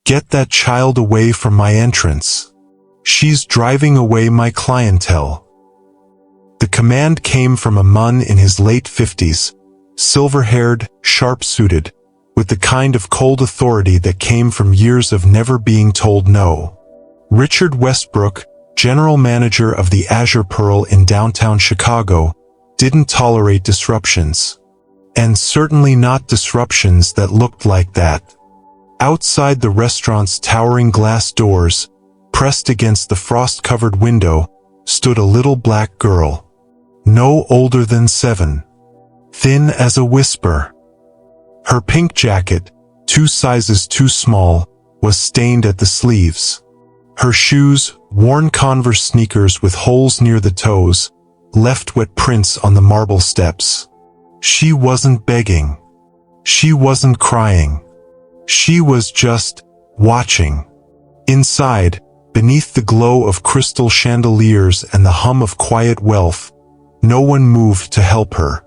Get that child away from my entrance. She's driving away my clientele." The command came from a man in his late 50s, silver-haired, sharp-suited, with the kind of cold authority that came from years of never being told no. Richard Westbrook, general manager of the Azure Pearl in downtown Chicago, didn't tolerate disruptions. And certainly not disruptions that looked like that. Outside the restaurant's towering glass doors, pressed against the frost-covered window, stood a little black girl. No older than 7. Thin as a whisper. Her pink jacket, 2 sizes too small, was stained at the sleeves. Her shoes, worn Converse sneakers with holes near the toes, left wet prints on the marble steps. She wasn't begging. She wasn't crying. She was just watching. Inside, beneath the glow of crystal chandeliers and the hum of quiet wealth, no one moved to help her.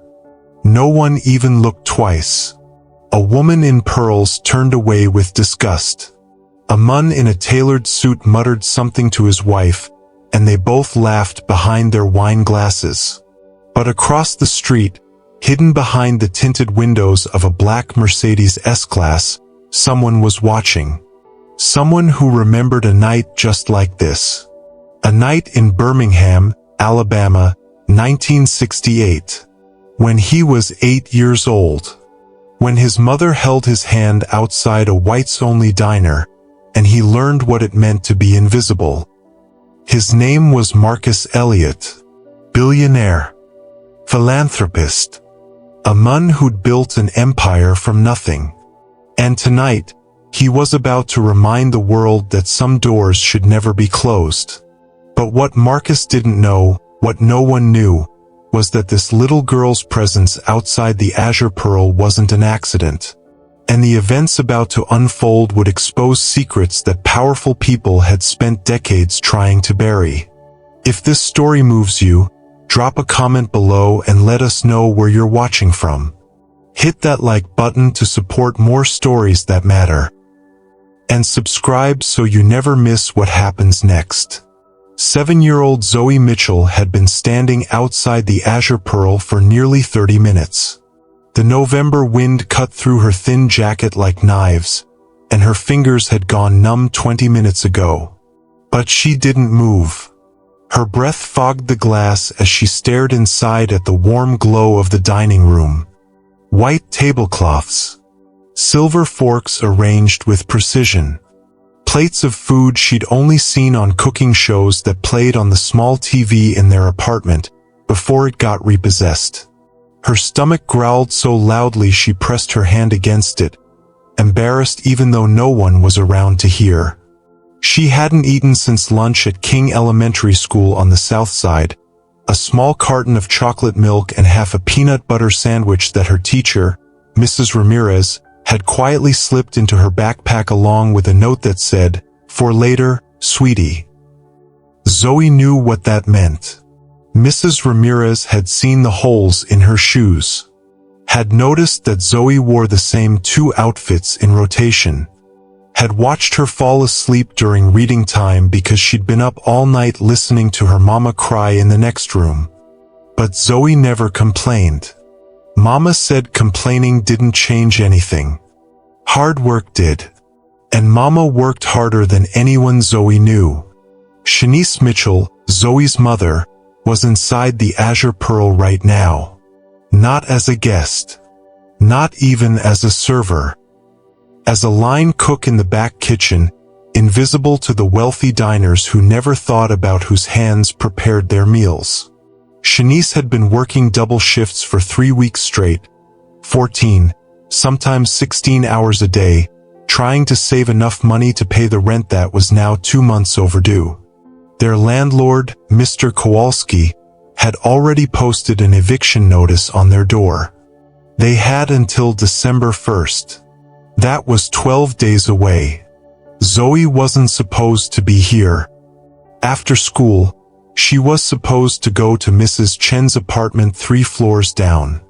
No one even looked twice. A woman in pearls turned away with disgust. A man in a tailored suit muttered something to his wife, and they both laughed behind their wine glasses. But across the street, hidden behind the tinted windows of a black Mercedes S-Class, someone was watching. Someone who remembered a night just like this. A night in Birmingham, Alabama, 1968. When he was 8 years old. When his mother held his hand outside a whites-only diner, and he learned what it meant to be invisible. His name was Marcus Elliott. Billionaire. Philanthropist. A man who'd built an empire from nothing. And tonight, he was about to remind the world that some doors should never be closed. But what Marcus didn't know, what no one knew, was that this little girl's presence outside the Azure Pearl wasn't an accident. And the events about to unfold would expose secrets that powerful people had spent decades trying to bury. If this story moves you, drop a comment below and let us know where you're watching from. Hit that like button to support more stories that matter. And subscribe so you never miss what happens next. 7-year-old Zoe Mitchell had been standing outside the Azure Pearl for nearly 30 minutes. The November wind cut through her thin jacket like knives, and her fingers had gone numb 20 minutes ago. But she didn't move. Her breath fogged the glass as she stared inside at the warm glow of the dining room. White tablecloths. Silver forks arranged with precision. Plates of food she'd only seen on cooking shows that played on the small TV in their apartment before it got repossessed. Her stomach growled so loudly she pressed her hand against it, embarrassed even though no one was around to hear. She hadn't eaten since lunch at King Elementary School on the south side, a small carton of chocolate milk and half a peanut butter sandwich that her teacher, Mrs. Ramirez, had quietly slipped into her backpack along with a note that said, "For later, sweetie." Zoe knew what that meant. Mrs. Ramirez had seen the holes in her shoes. Had noticed that Zoe wore the same 2 outfits in rotation. Had watched her fall asleep during reading time because she'd been up all night listening to her mama cry in the next room. But Zoe never complained. Mama said complaining didn't change anything. Hard work did. And Mama worked harder than anyone Zoe knew. Shanice Mitchell, Zoe's mother, was inside the Azure Pearl right now. Not as a guest. Not even as a server. As a line cook in the back kitchen, invisible to the wealthy diners who never thought about whose hands prepared their meals. Shanice had been working double shifts for 3 weeks straight, 14, sometimes 16 hours a day, trying to save enough money to pay the rent that was now 2 months overdue. Their landlord, Mr. Kowalski, had already posted an eviction notice on their door. They had until December 1st. That was 12 days away. Zoe wasn't supposed to be here. After school, she was supposed to go to Mrs. Chen's apartment 3 floors down.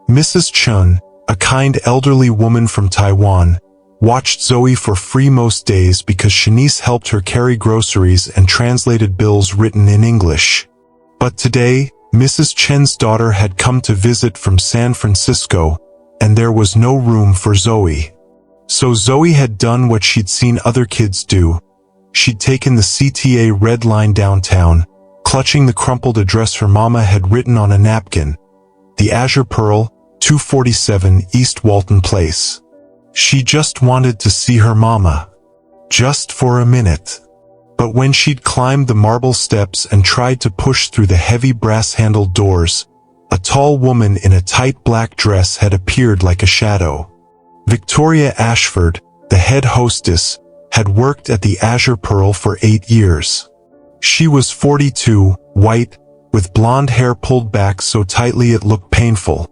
Mrs. Chen, a kind elderly woman from Taiwan, watched Zoe for free most days because Shanice helped her carry groceries and translated bills written in English. But today, Mrs. Chen's daughter had come to visit from San Francisco, and there was no room for Zoe. So Zoe had done what she'd seen other kids do. She'd taken the CTA Red Line downtown, clutching the crumpled address her mama had written on a napkin. The Azure Pearl, 247 East Walton Place. She just wanted to see her mama. Just for a minute. But when she'd climbed the marble steps and tried to push through the heavy brass-handled doors, a tall woman in a tight black dress had appeared like a shadow. Victoria Ashford, the head hostess, had worked at the Azure Pearl for 8 years. She was 42, white, with blonde hair pulled back so tightly it looked painful.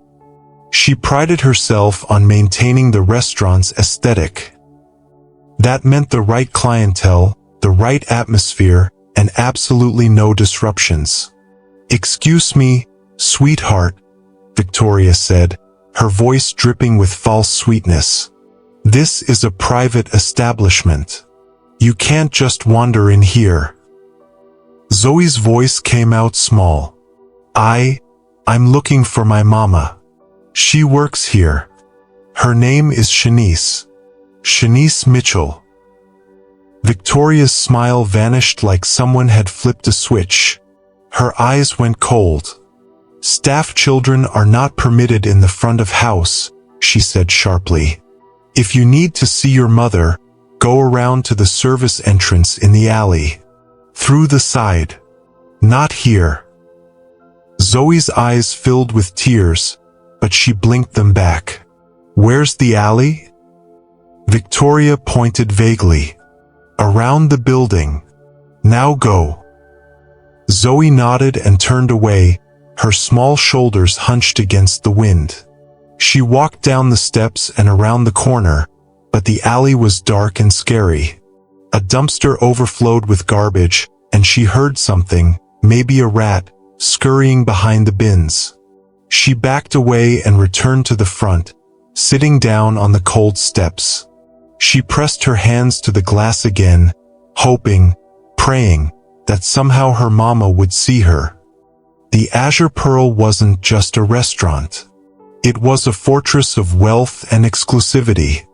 She prided herself on maintaining the restaurant's aesthetic. That meant the right clientele, the right atmosphere, and absolutely no disruptions. "Excuse me, sweetheart," Victoria said, her voice dripping with false sweetness. "This is a private establishment. You can't just wander in here." Zoe's voice came out small. I'm looking for my mama. She works here. Her name is Shanice. Shanice Mitchell." Victoria's smile vanished like someone had flipped a switch. Her eyes went cold. "Staff children are not permitted in the front of house," she said sharply. "If you need to see your mother, go around to the service entrance in the alley. Through the side. Not here." Zoe's eyes filled with tears, but she blinked them back. "Where's the alley?" Victoria pointed vaguely. "Around the building. Now go." Zoe nodded and turned away, her small shoulders hunched against the wind. She walked down the steps and around the corner, but the alley was dark and scary. A dumpster overflowed with garbage, and she heard something, maybe a rat, scurrying behind the bins. She backed away and returned to the front, sitting down on the cold steps. She pressed her hands to the glass again, hoping, praying, that somehow her mama would see her. The Azure Pearl wasn't just a restaurant. It was a fortress of wealth and exclusivity.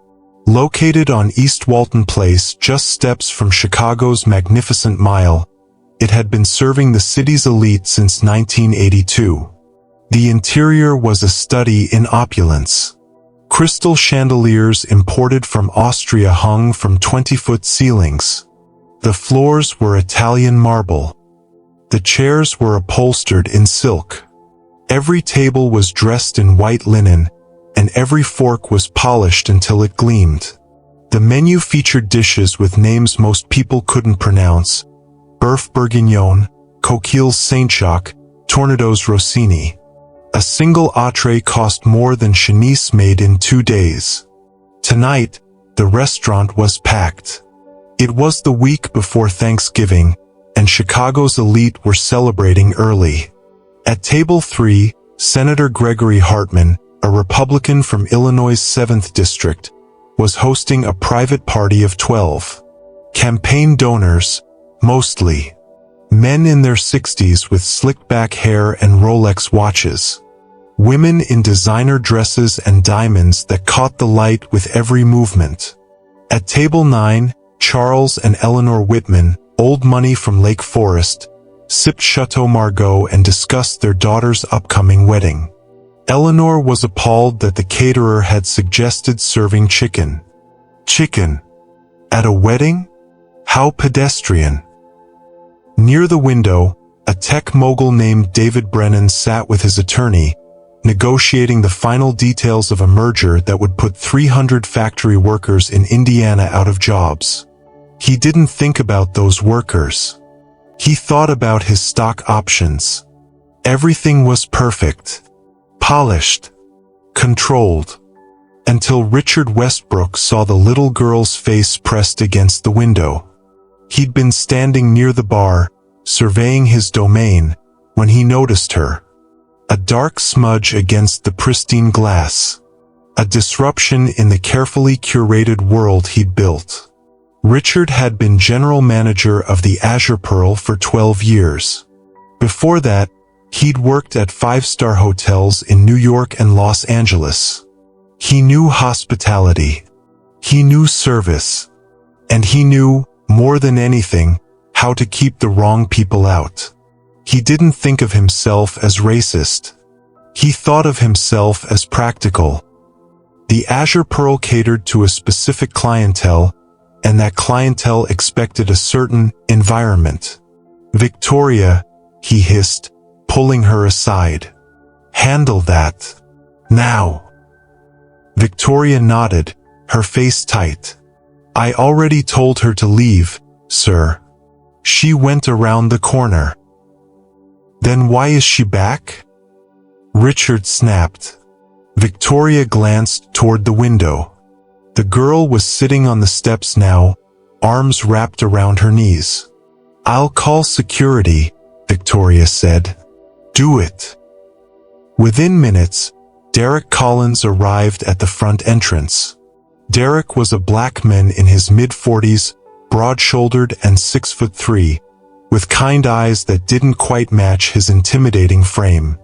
Located on East Walton Place, just steps from Chicago's Magnificent Mile, it had been serving the city's elite since 1982. The interior was a study in opulence. Crystal chandeliers imported from Austria hung from 20-foot ceilings. The floors were Italian marble. The chairs were upholstered in silk. Every table was dressed in white linen, and every fork was polished until it gleamed. The menu featured dishes with names most people couldn't pronounce: Boeuf bourguignon, coquilles Saint-Jacques, tornadoes Rossini. A single entree cost more than Shanice made in 2 days. Tonight, the restaurant was packed. It was the week before Thanksgiving, and Chicago's elite were celebrating early. At table 3, Senator Gregory Hartman, a Republican from Illinois' 7th District, was hosting a private party of 12. Campaign donors, mostly. Men in their 60s with slicked-back hair and Rolex watches. Women in designer dresses and diamonds that caught the light with every movement. At table 9, Charles and Eleanor Whitman, old money from Lake Forest, sipped Chateau Margaux and discussed their daughter's upcoming wedding. Eleanor was appalled that the caterer had suggested serving chicken. Chicken? At a wedding? How pedestrian. Near the window, a tech mogul named David Brennan sat with his attorney, negotiating the final details of a merger that would put 300 factory workers in Indiana out of jobs. He didn't think about those workers. He thought about his stock options. Everything was perfect. Polished. Controlled. Until Richard Westbrook saw the little girl's face pressed against the window. He'd been standing near the bar, surveying his domain, when he noticed her. A dark smudge against the pristine glass. a disruption in the carefully curated world he'd built. Richard had been general manager of the Azure Pearl for 12 years. Before that, he'd worked at five-star hotels in New York and Los Angeles. He knew hospitality. He knew service. And he knew, more than anything, how to keep the wrong people out. He didn't think of himself as racist. He thought of himself as practical. The Azure Pearl catered to a specific clientele, and that clientele expected a certain environment. "Victoria," he hissed, pulling her aside. "Handle that. Now." Victoria nodded, her face tight. "I already told her to leave, sir. She went around the corner." "Then why is she back?" Richard snapped. Victoria glanced toward the window. The girl was sitting on the steps now, arms wrapped around her knees. "I'll call security," Victoria said. "Do it." Within minutes, Derek Collins arrived at the front entrance. Derek was a black man in his mid-40s, broad-shouldered and 6'3", with kind eyes that didn't quite match his intimidating frame.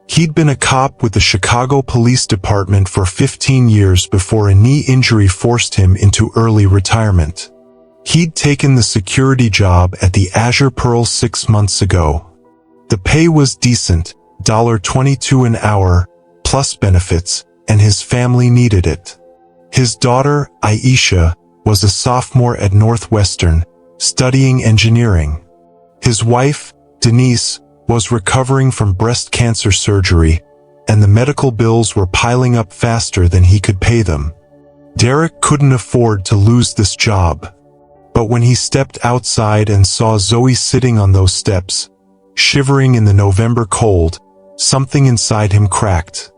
He'd been a cop with the Chicago Police Department for 15 years before a knee injury forced him into early retirement. He'd taken the security job at the Azure Pearl 6 months ago. The pay was decent, $22 an hour, plus benefits, and his family needed it. His daughter, Aisha, was a sophomore at Northwestern, studying engineering. His wife, Denise, was recovering from breast cancer surgery, and the medical bills were piling up faster than he could pay them. Derek couldn't afford to lose this job. But when he stepped outside and saw Zoe sitting on those steps, shivering in the November cold, something inside him cracked.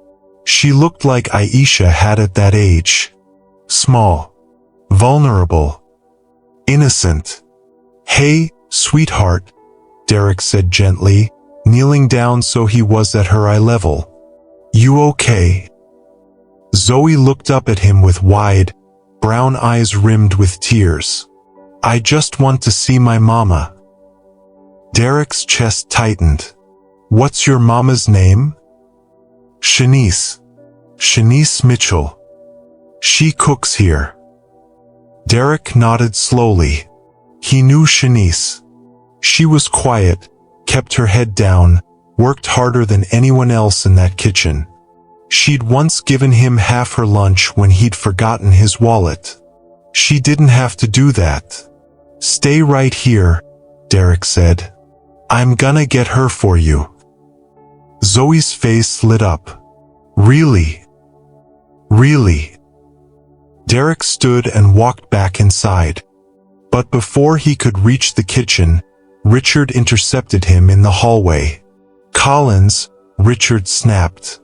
She looked like Aisha had at that age. Small. Vulnerable. Innocent. "Hey, sweetheart," Derek said gently, kneeling down so he was at her eye level. "You okay?" Zoe looked up at him with wide, brown eyes rimmed with tears. "I just want to see my mama." Derek's chest tightened. "What's your mama's name?" "Shanice. Shanice Mitchell. She cooks here." Derek nodded slowly. He knew Shanice. She was quiet, kept her head down, worked harder than anyone else in that kitchen. She'd once given him half her lunch when he'd forgotten his wallet. She didn't have to do that. "Stay right here," Derek said. "I'm gonna get her for you." Zoe's face lit up. "Really? Really?" Derek stood and walked back inside. But before he could reach the kitchen, Richard intercepted him in the hallway. "Collins," Richard snapped.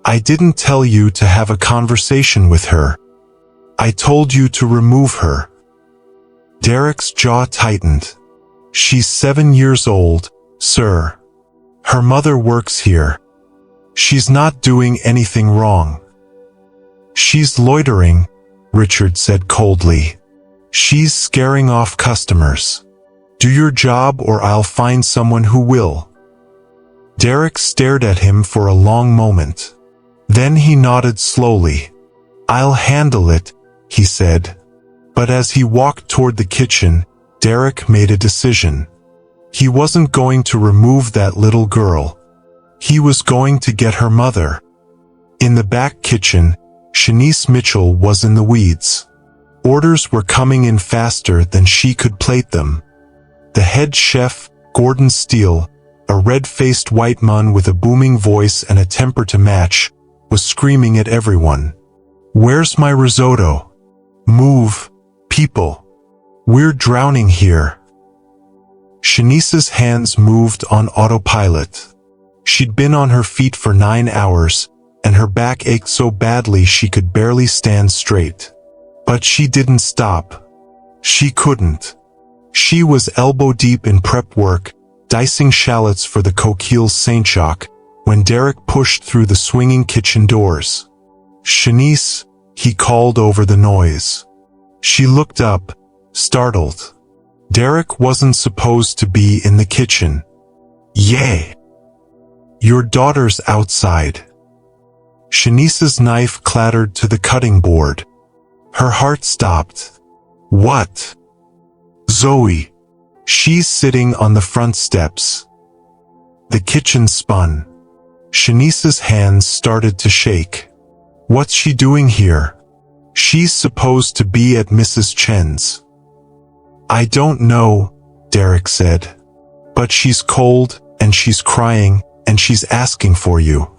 "I didn't tell you to have a conversation with her. I told you to remove her." Derek's jaw tightened. "She's 7 years old, sir. Her mother works here. She's not doing anything wrong." "She's loitering," Richard said coldly. "She's scaring off customers. Do your job or I'll find someone who will." Derek stared at him for a long moment. Then he nodded slowly. "I'll handle it," he said. But as he walked toward the kitchen, Derek made a decision. He wasn't going to remove that little girl. He was going to get her mother. In the back kitchen, Shanice Mitchell was in the weeds. Orders were coming in faster than she could plate them. The head chef, Gordon Steele, a red-faced white man with a booming voice and a temper to match, was screaming at everyone. "Where's my risotto? Move, people. We're drowning here." Shanice's hands moved on autopilot. She'd been on her feet for 9 hours, and her back ached so badly she could barely stand straight. But she didn't stop. She couldn't. She was elbow-deep in prep work, dicing shallots for the Coquille Saint-Jacques, when Derek pushed through the swinging kitchen doors. "Shanice," he called over the noise. She looked up, startled. Derek wasn't supposed to be in the kitchen. "Yay! Your daughter's outside." Shanice's knife clattered to the cutting board. Her heart stopped. "What?" "Zoe. She's sitting on the front steps." The kitchen spun. Shanice's hands started to shake. "What's she doing here?" "She's supposed to be at Mrs. Chen's." "I don't know," Derek said. "But she's cold, and she's crying, and she's asking for you."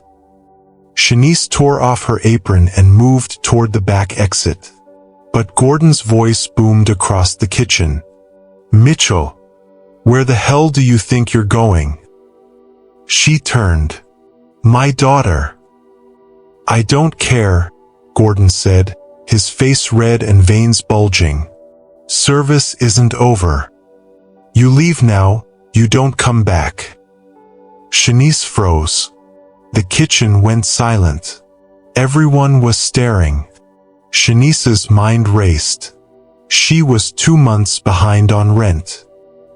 Shanice tore off her apron and moved toward the back exit. But Gordon's voice boomed across the kitchen. "Mitchell, where the hell do you think you're going?" She turned. "My daughter." "I don't care," Gordon said, his face red and veins bulging. "Service isn't over. You leave now, you don't come back." Shanice froze. The kitchen went silent. Everyone was staring. Shanice's mind raced. She was 2 months behind on rent.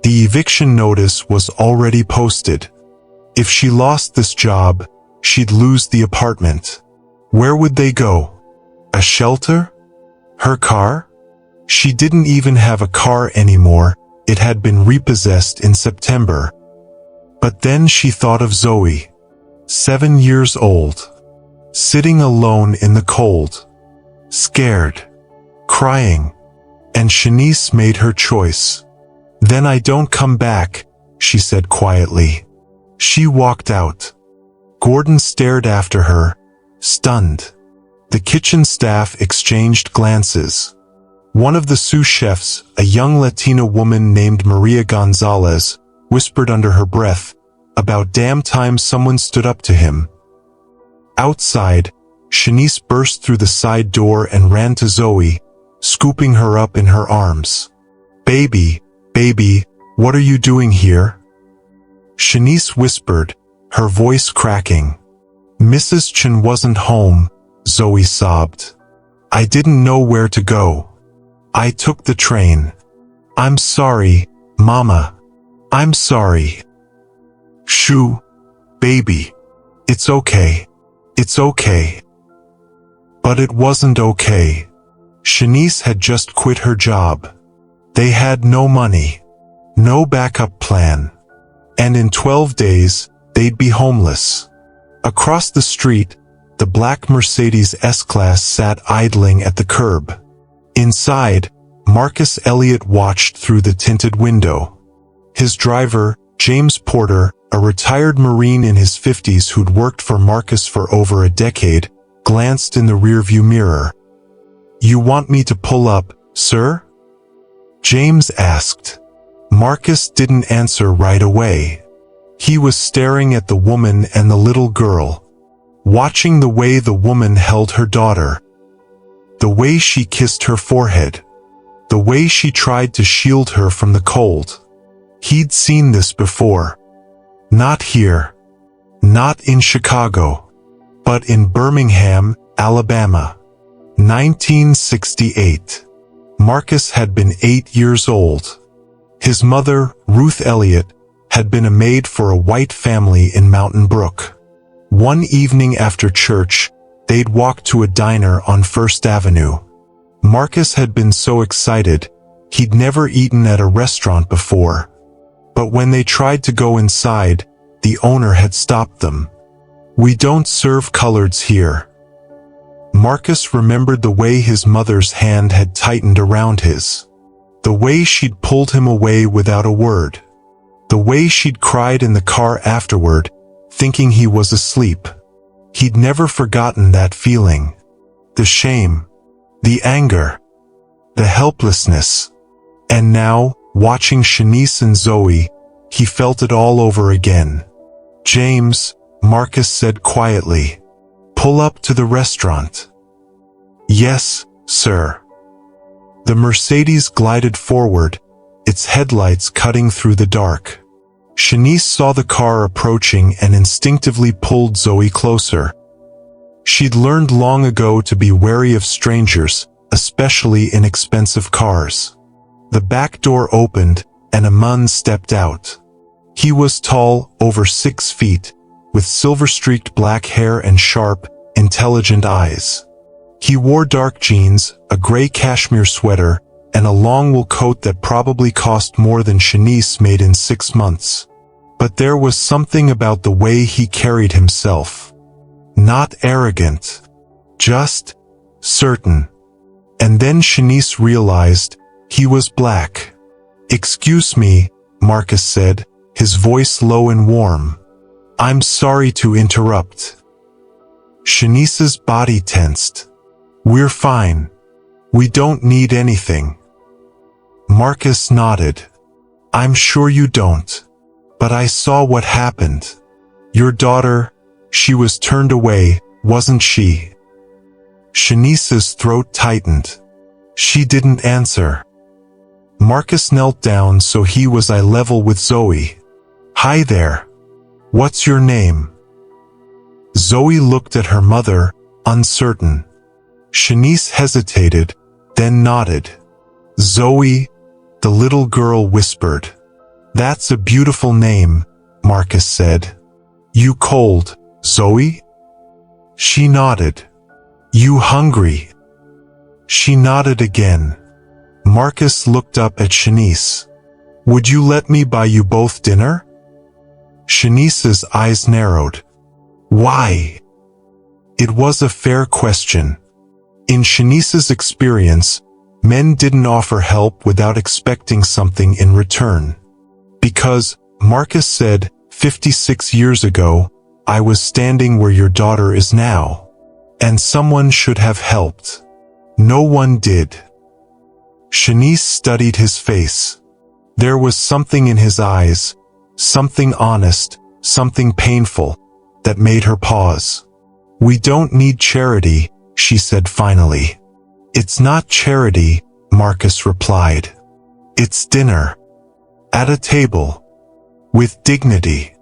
The eviction notice was already posted. If she lost this job, she'd lose the apartment. Where would they go? A shelter? Her car? She didn't even have a car anymore. It had been repossessed in September. But then she thought of Zoe, 7 years old, sitting alone in the cold, scared, crying, and Shanice made her choice. "Then I don't come back," she said quietly. She walked out. Gordon stared after her, stunned. The kitchen staff exchanged glances. One of the sous chefs, a young Latina woman named Maria Gonzalez, whispered under her breath, "About damn time someone stood up to him." Outside, Shanice burst through the side door and ran to Zoe, scooping her up in her arms. Baby, what are you doing here?" Shanice whispered, her voice cracking. "Mrs. Chen wasn't home," Zoe sobbed. "I didn't know where to go. I took the train. I'm sorry, Mama. I'm sorry." "Shoo, baby. It's okay. It's okay." But it wasn't okay. Shanice had just quit her job. They had no money, no backup plan. And in 12 days, they'd be homeless. Across the street, the black Mercedes S-Class sat idling at the curb. Inside, Marcus Elliott watched through the tinted window. His driver, James Porter, a retired Marine in his 50s who'd worked for Marcus for over a decade, glanced in the rearview mirror. "You want me to pull up, sir?" James asked. Marcus didn't answer right away. He was staring at the woman and the little girl, watching the way the woman held her daughter, the way she kissed her forehead, the way she tried to shield her from the cold. He'd seen this before. Not here. Not in Chicago. But in Birmingham, Alabama. 1968. Marcus had been 8 years old. His mother, Ruth Elliott, had been a maid for a white family in Mountain Brook. One evening after church, they'd walked to a diner on First Avenue. Marcus had been so excited, he'd never eaten at a restaurant before. But when they tried to go inside, the owner had stopped them. "We don't serve coloreds here." Marcus remembered the way his mother's hand had tightened around his. The way she'd pulled him away without a word. The way she'd cried in the car afterward, thinking he was asleep. He'd never forgotten that feeling. The shame. The anger. The helplessness. And now, watching Shanice and Zoe, he felt it all over again. "James," Marcus said quietly, "pull up to the restaurant." "Yes, sir." The Mercedes glided forward, its headlights cutting through the dark. Shanice saw the car approaching and instinctively pulled Zoe closer. She'd learned long ago to be wary of strangers, especially in expensive cars. The back door opened, and a man stepped out. He was tall, over 6 feet, with silver-streaked black hair and sharp, intelligent eyes. He wore dark jeans, a gray cashmere sweater, and a long wool coat that probably cost more than Shanice made in 6 months. But there was something about the way he carried himself. Not arrogant, just certain. And then Shanice realized he was black. "Excuse me," Marcus said, his voice low and warm. "I'm sorry to interrupt." Shanice's body tensed. "We're fine. We don't need anything." Marcus nodded. "I'm sure you don't. But I saw what happened. Your daughter, she was turned away, wasn't she?" Shanice's throat tightened. She didn't answer. Marcus knelt down so he was eye level with Zoe. "Hi there. What's your name?" Zoe looked at her mother, uncertain. Shanice hesitated, then nodded. "Zoe," the little girl whispered. "That's a beautiful name," Marcus said. "You cold, Zoe?" She nodded. "You hungry?" She nodded again. Marcus looked up at Shanice. "Would you let me buy you both dinner?" Shanice's eyes narrowed. Why? It was a fair question. In Shanice's experience, men didn't offer help without expecting something in return. Because, Marcus said, 56 years ago, I was standing where your daughter is now. And someone should have helped. No one did. Shanice studied his face. There was something in his eyes, something honest, something painful, that made her pause. "We don't need charity," she said finally. "It's not charity," Marcus replied. "It's dinner. At a table. With dignity."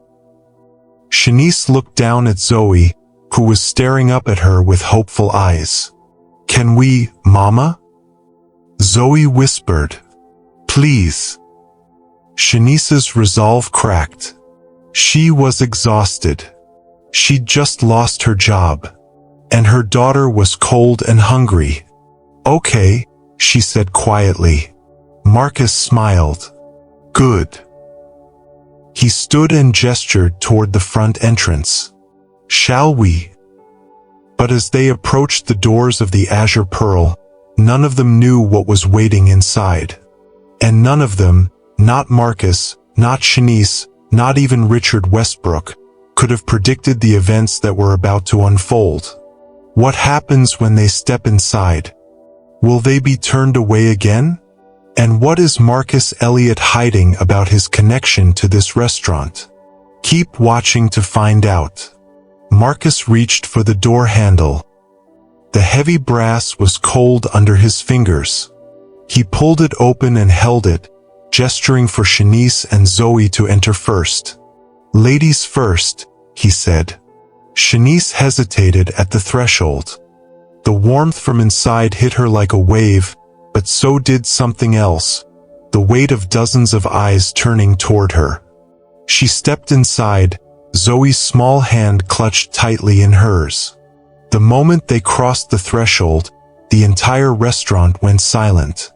Shanice looked down at Zoe, who was staring up at her with hopeful eyes. "Can we, Mama?" Zoe whispered. "Please." Shanice's resolve cracked. She was exhausted. She'd just lost her job. And her daughter was cold and hungry. "Okay," she said quietly. Marcus smiled. "Good." He stood and gestured toward the front entrance. "Shall we?" But as they approached the doors of the Azure Pearl, none of them knew what was waiting inside. And none of them, not Marcus, not Shanice, not even Richard Westbrook, could have predicted the events that were about to unfold. What happens when they step inside? Will they be turned away again? And what is Marcus Elliott hiding about his connection to this restaurant? Keep watching to find out. Marcus reached for the door handle. The heavy brass was cold under his fingers. He pulled it open and held it, gesturing for Shanice and Zoe to enter first. "Ladies first," he said. Shanice hesitated at the threshold. The warmth from inside hit her like a wave, but so did something else, the weight of dozens of eyes turning toward her. She stepped inside, Zoe's small hand clutched tightly in hers. The moment they crossed the threshold, the entire restaurant went silent.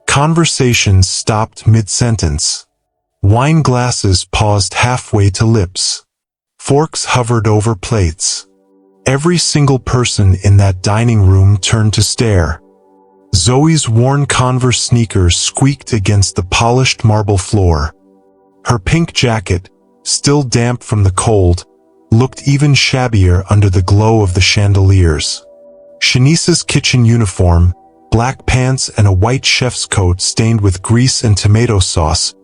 Conversations stopped mid-sentence. Wine glasses paused halfway to lips. Forks hovered over plates. Every single person in that dining room turned to stare. Zoe's worn Converse sneakers squeaked against the polished marble floor. Her pink jacket, still damp from the cold, looked even shabbier under the glow of the chandeliers. Shanice's kitchen uniform, black pants and a white chef's coat stained with grease and tomato sauce,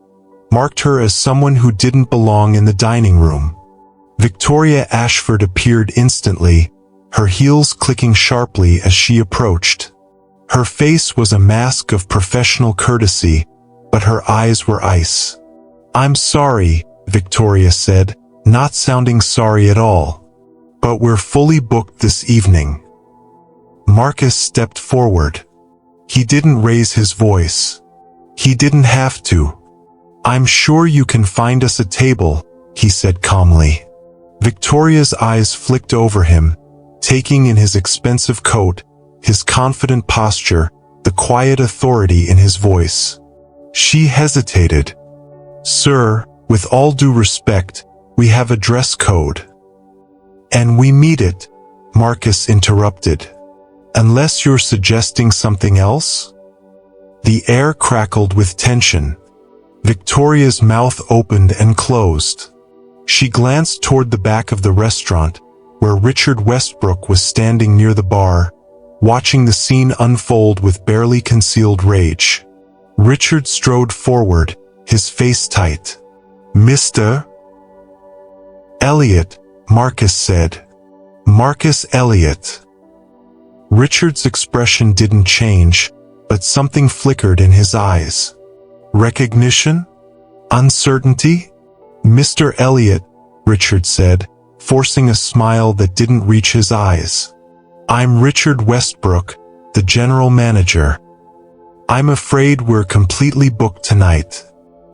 marked her as someone who didn't belong in the dining room. Victoria Ashford appeared instantly, her heels clicking sharply as she approached. Her face was a mask of professional courtesy, but her eyes were ice. "I'm sorry," Victoria said, not sounding sorry at all. But we're fully booked this evening. Marcus stepped forward. He didn't raise his voice. He didn't have to. I'm sure you can find us a table, he said calmly. Victoria's eyes flicked over him, taking in his expensive coat, his confident posture, the quiet authority in his voice. She hesitated. Sir, with all due respect, we have a dress code. And we meet it, Marcus interrupted. Unless you're suggesting something else? The air crackled with tension. Victoria's mouth opened and closed. She glanced toward the back of the restaurant, where Richard Westbrook was standing near the bar, watching the scene unfold with barely concealed rage. Richard strode forward, his face tight. Mr. Elliot, Marcus said. Marcus Elliot. Richard's expression didn't change, but something flickered in his eyes. Recognition? Uncertainty? Mr. Elliot, Richard said, forcing a smile that didn't reach his eyes. I'm Richard Westbrook, the general manager. I'm afraid we're completely booked tonight.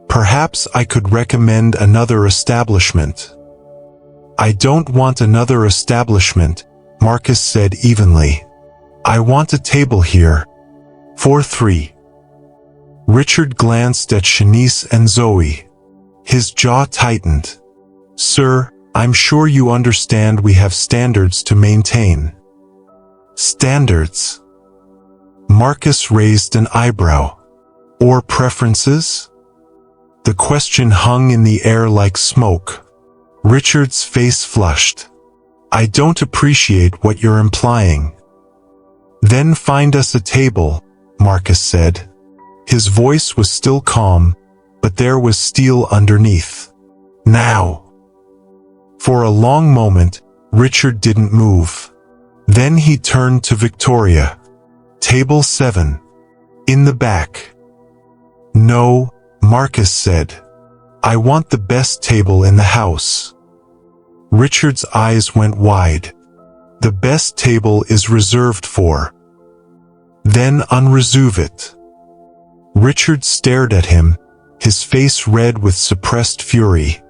Perhaps I could recommend another establishment. I don't want another establishment, Marcus said evenly. I want a table here. For 3. Richard glanced at Shanice and Zoe. His jaw tightened. Sir, I'm sure you understand we have standards to maintain. Standards? Marcus raised an eyebrow. Or preferences? The question hung in the air like smoke. Richard's face flushed. I don't appreciate what you're implying. Then find us a table, Marcus said. His voice was still calm, but there was steel underneath. Now. For a long moment, Richard didn't move. Then he turned to Victoria. Table 7. In the back. No, Marcus said. I want the best table in the house. Richard's eyes went wide. The best table is reserved for. Then unreserve it. Richard stared at him, his face red with suppressed fury.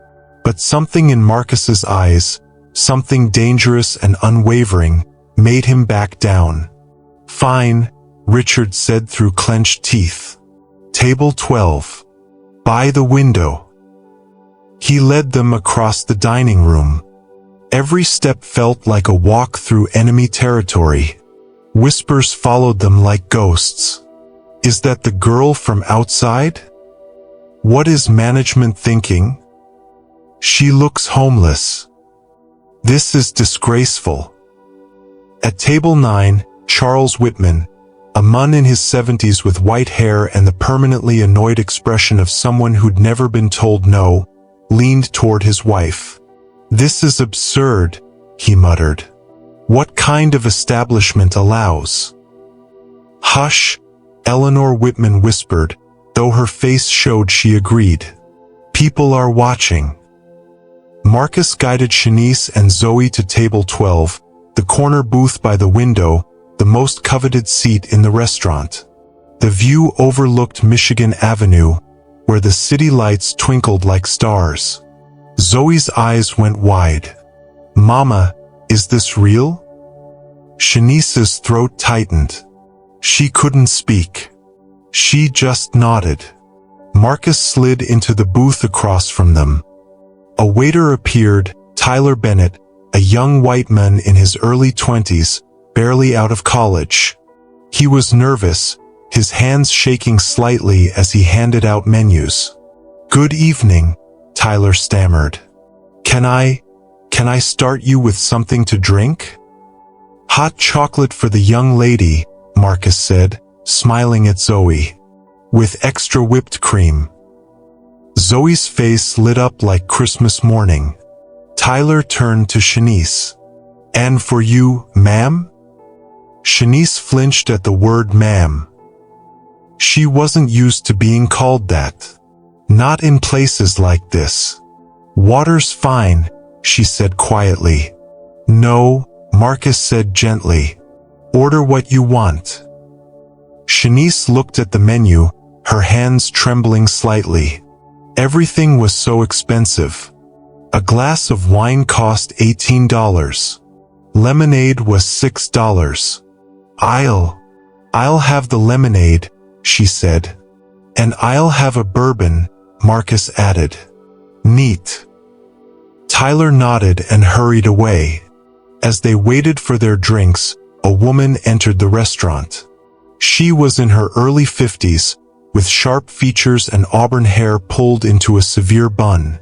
But something in Marcus's eyes, something dangerous and unwavering, made him back down. Fine, Richard said through clenched teeth. Table 12. By the window. He led them across the dining room. Every step felt like a walk through enemy territory. Whispers followed them like ghosts. Is that the girl from outside? What is management thinking? She looks homeless. This is disgraceful. At table 9, Charles Whitman, a man in his 70s with white hair and the permanently annoyed expression of someone who'd never been told no, leaned toward his wife. This is absurd, he muttered. What kind of establishment allows? Hush, Eleanor Whitman whispered, though her face showed she agreed. People are watching. Marcus guided Shanice and Zoe to table 12, the corner booth by the window, the most coveted seat in the restaurant. The view overlooked Michigan Avenue, where the city lights twinkled like stars. Zoe's eyes went wide. Mama, is this real? Shanice's throat tightened. She couldn't speak. She just nodded. Marcus slid into the booth across from them. A waiter appeared, Tyler Bennett, a young white man in his early 20s, barely out of college. He was nervous, his hands shaking slightly as he handed out menus. Good evening, Tyler stammered. Can I start you with something to drink? Hot chocolate for the young lady, Marcus said, smiling at Zoe. With extra whipped cream. Zoe's face lit up like Christmas morning. Tyler turned to Shanice. And for you, ma'am? Shanice flinched at the word ma'am. She wasn't used to being called that. Not in places like this. Water's fine, she said quietly. No, Marcus said gently. Order what you want. Shanice looked at the menu, her hands trembling slightly. Everything was so expensive. A glass of wine cost $18. Lemonade was $6. I'll have the lemonade, she said. And I'll have a bourbon, Marcus added. Neat. Tyler nodded and hurried away. As they waited for their drinks, a woman entered the restaurant. She was in her early 50s, with sharp features and auburn hair pulled into a severe bun.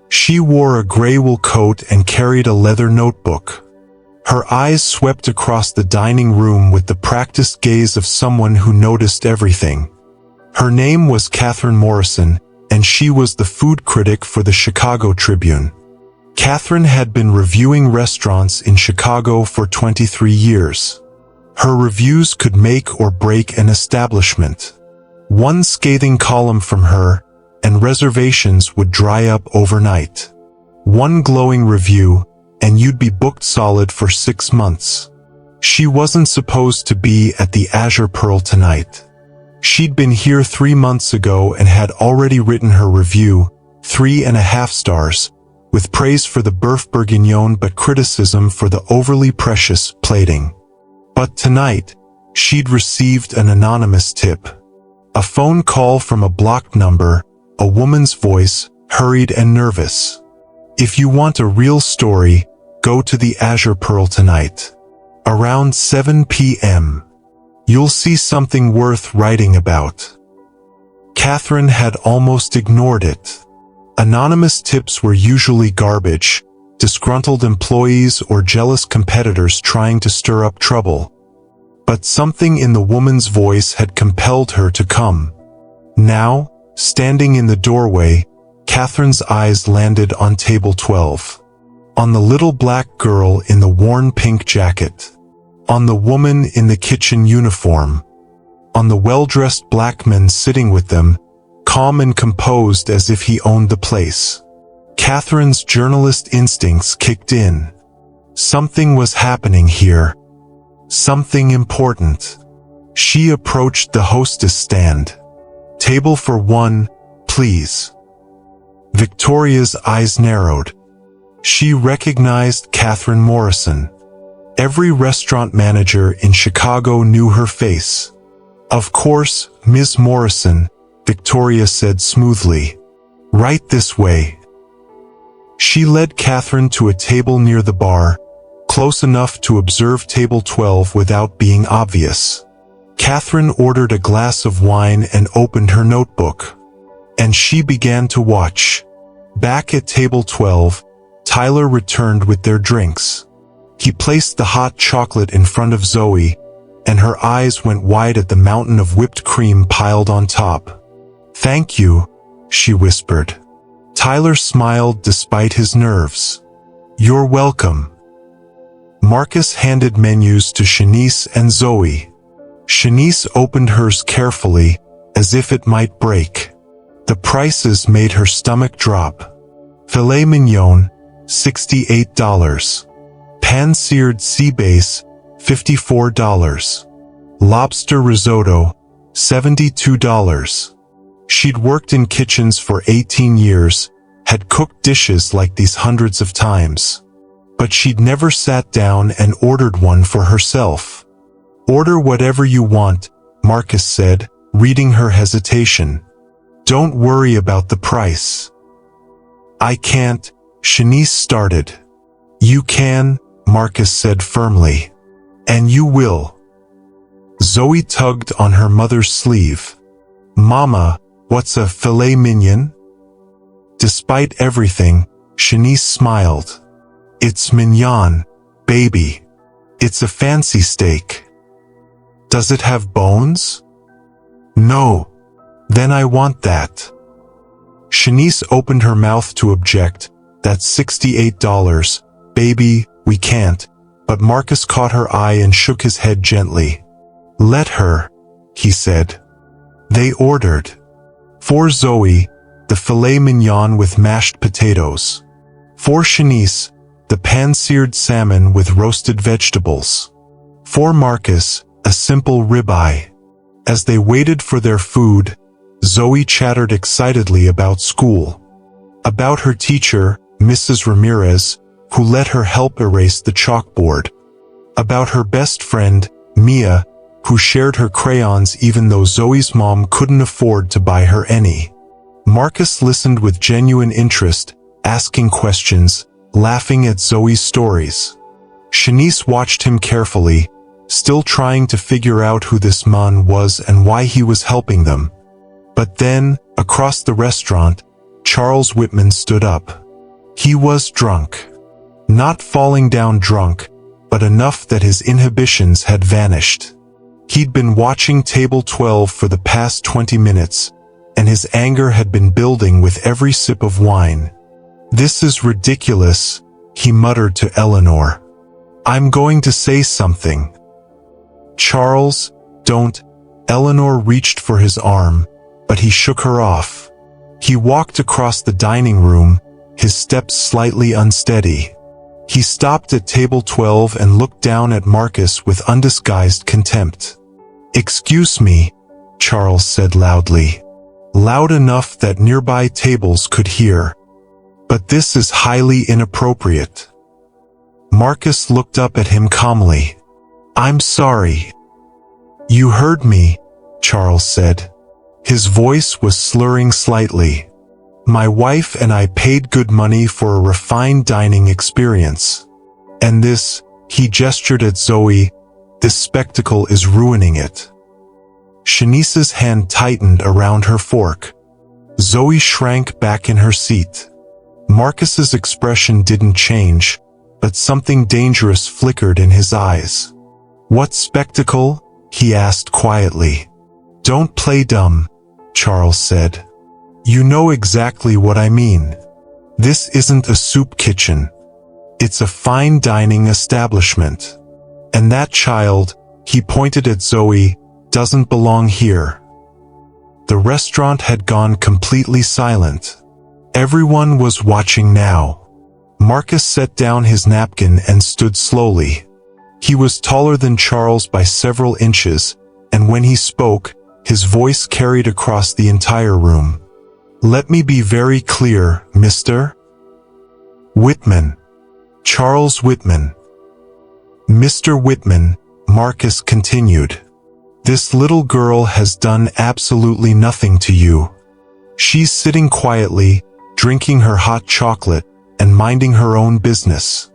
She wore a gray wool coat and carried a leather notebook. Her eyes swept across the dining room with the practiced gaze of someone who noticed everything. Her name was Catherine Morrison, and she was the food critic for the Chicago Tribune. Catherine had been reviewing restaurants in Chicago for 23 years. Her reviews could make or break an establishment. One scathing column from her, and reservations would dry up overnight. One glowing review, and you'd be booked solid for 6 months. She wasn't supposed to be at the Azure Pearl tonight. She'd been here 3 months ago and had already written her review, 3.5 stars, with praise for the boeuf bourguignon but criticism for the overly precious plating. But tonight, she'd received an anonymous tip. A phone call from a blocked number, a woman's voice, hurried and nervous. If you want a real story, go to the Azure Pearl tonight. Around 7 p.m. You'll see something worth writing about. Catherine had almost ignored it. Anonymous tips were usually garbage, disgruntled employees or jealous competitors trying to stir up trouble. But something in the woman's voice had compelled her to come. Now, standing in the doorway, Catherine's eyes landed on table 12. On the little black girl in the worn pink jacket. On the woman in the kitchen uniform. On the well-dressed black man sitting with them, calm and composed as if he owned the place. Catherine's journalist instincts kicked in. Something was happening here. Something important. She approached the hostess stand. Table for one, please. Victoria's eyes narrowed. She recognized Catherine Morrison. Every restaurant manager in Chicago knew her face. Of course, Ms. Morrison, Victoria said smoothly. Right this way. She led Catherine to a table near the bar, close enough to observe table 12 without being obvious. Catherine ordered a glass of wine and opened her notebook. And she began to watch. Back at table 12, Tyler returned with their drinks. He placed the hot chocolate in front of Zoe, and her eyes went wide at the mountain of whipped cream piled on top. Thank you, she whispered. Tyler smiled despite his nerves. You're welcome. Marcus handed menus to Shanice and Zoe. Shanice opened hers carefully, as if it might break. The prices made her stomach drop. Filet mignon, $68. Pan-seared sea bass, $54. Lobster risotto, $72. She'd worked in kitchens for 18 years, had cooked dishes like these hundreds of times. But she'd never sat down and ordered one for herself. Order whatever you want, Marcus said, reading her hesitation. Don't worry about the price. I can't, Shanice started. You can, Marcus said firmly. And you will. Zoe tugged on her mother's sleeve. Mama, what's a filet mignon? Despite everything, Shanice smiled. It's mignon, baby. It's a fancy steak. Does it have bones? No. Then I want that. Shanice opened her mouth to object. That's $68, baby, we can't. But Marcus caught her eye and shook his head gently. Let her, he said. They ordered. For Zoe, the filet mignon with mashed potatoes. For Shanice, the pan-seared salmon with roasted vegetables. For Marcus, a simple ribeye. As they waited for their food, Zoe chattered excitedly about school. About her teacher, Mrs. Ramirez, who let her help erase the chalkboard. About her best friend, Mia, who shared her crayons even though Zoe's mom couldn't afford to buy her any. Marcus listened with genuine interest, asking questions, laughing at Zoe's stories. Shanice watched him carefully, still trying to figure out who this man was and why he was helping them. But then, across the restaurant, Charles Whitman stood up. He was drunk. Not falling down drunk, but enough that his inhibitions had vanished. He'd been watching Table 12 for the past 20 minutes, and his anger had been building with every sip of wine. "This is ridiculous," he muttered to Eleanor. "I'm going to say something." "Charles, don't." Eleanor reached for his arm, but he shook her off. He walked across the dining room, his steps slightly unsteady. He stopped at Table 12 and looked down at Marcus with undisguised contempt. "Excuse me," Charles said loudly. Loud enough that nearby tables could hear. "But this is highly inappropriate." Marcus looked up at him calmly. "I'm sorry." "You heard me," Charles said. His voice was slurring slightly. "My wife and I paid good money for a refined dining experience. And this," he gestured at Zoe, "this spectacle is ruining it." Shanice's hand tightened around her fork. Zoe shrank back in her seat. Marcus's expression didn't change, but something dangerous flickered in his eyes. "What spectacle?" he asked quietly. "Don't play dumb," Charles said. "You know exactly what I mean. This isn't a soup kitchen. It's a fine dining establishment. And that child," he pointed at Zoe, "doesn't belong here." The restaurant had gone completely silent. Everyone was watching now. Marcus set down his napkin and stood slowly. He was taller than Charles by several inches, and when he spoke, his voice carried across the entire room. "Let me be very clear, Mr. Whitman. Charles Whitman." "Mr. Whitman," Marcus continued. "This little girl has done absolutely nothing to you. She's sitting quietly, drinking her hot chocolate, and minding her own business.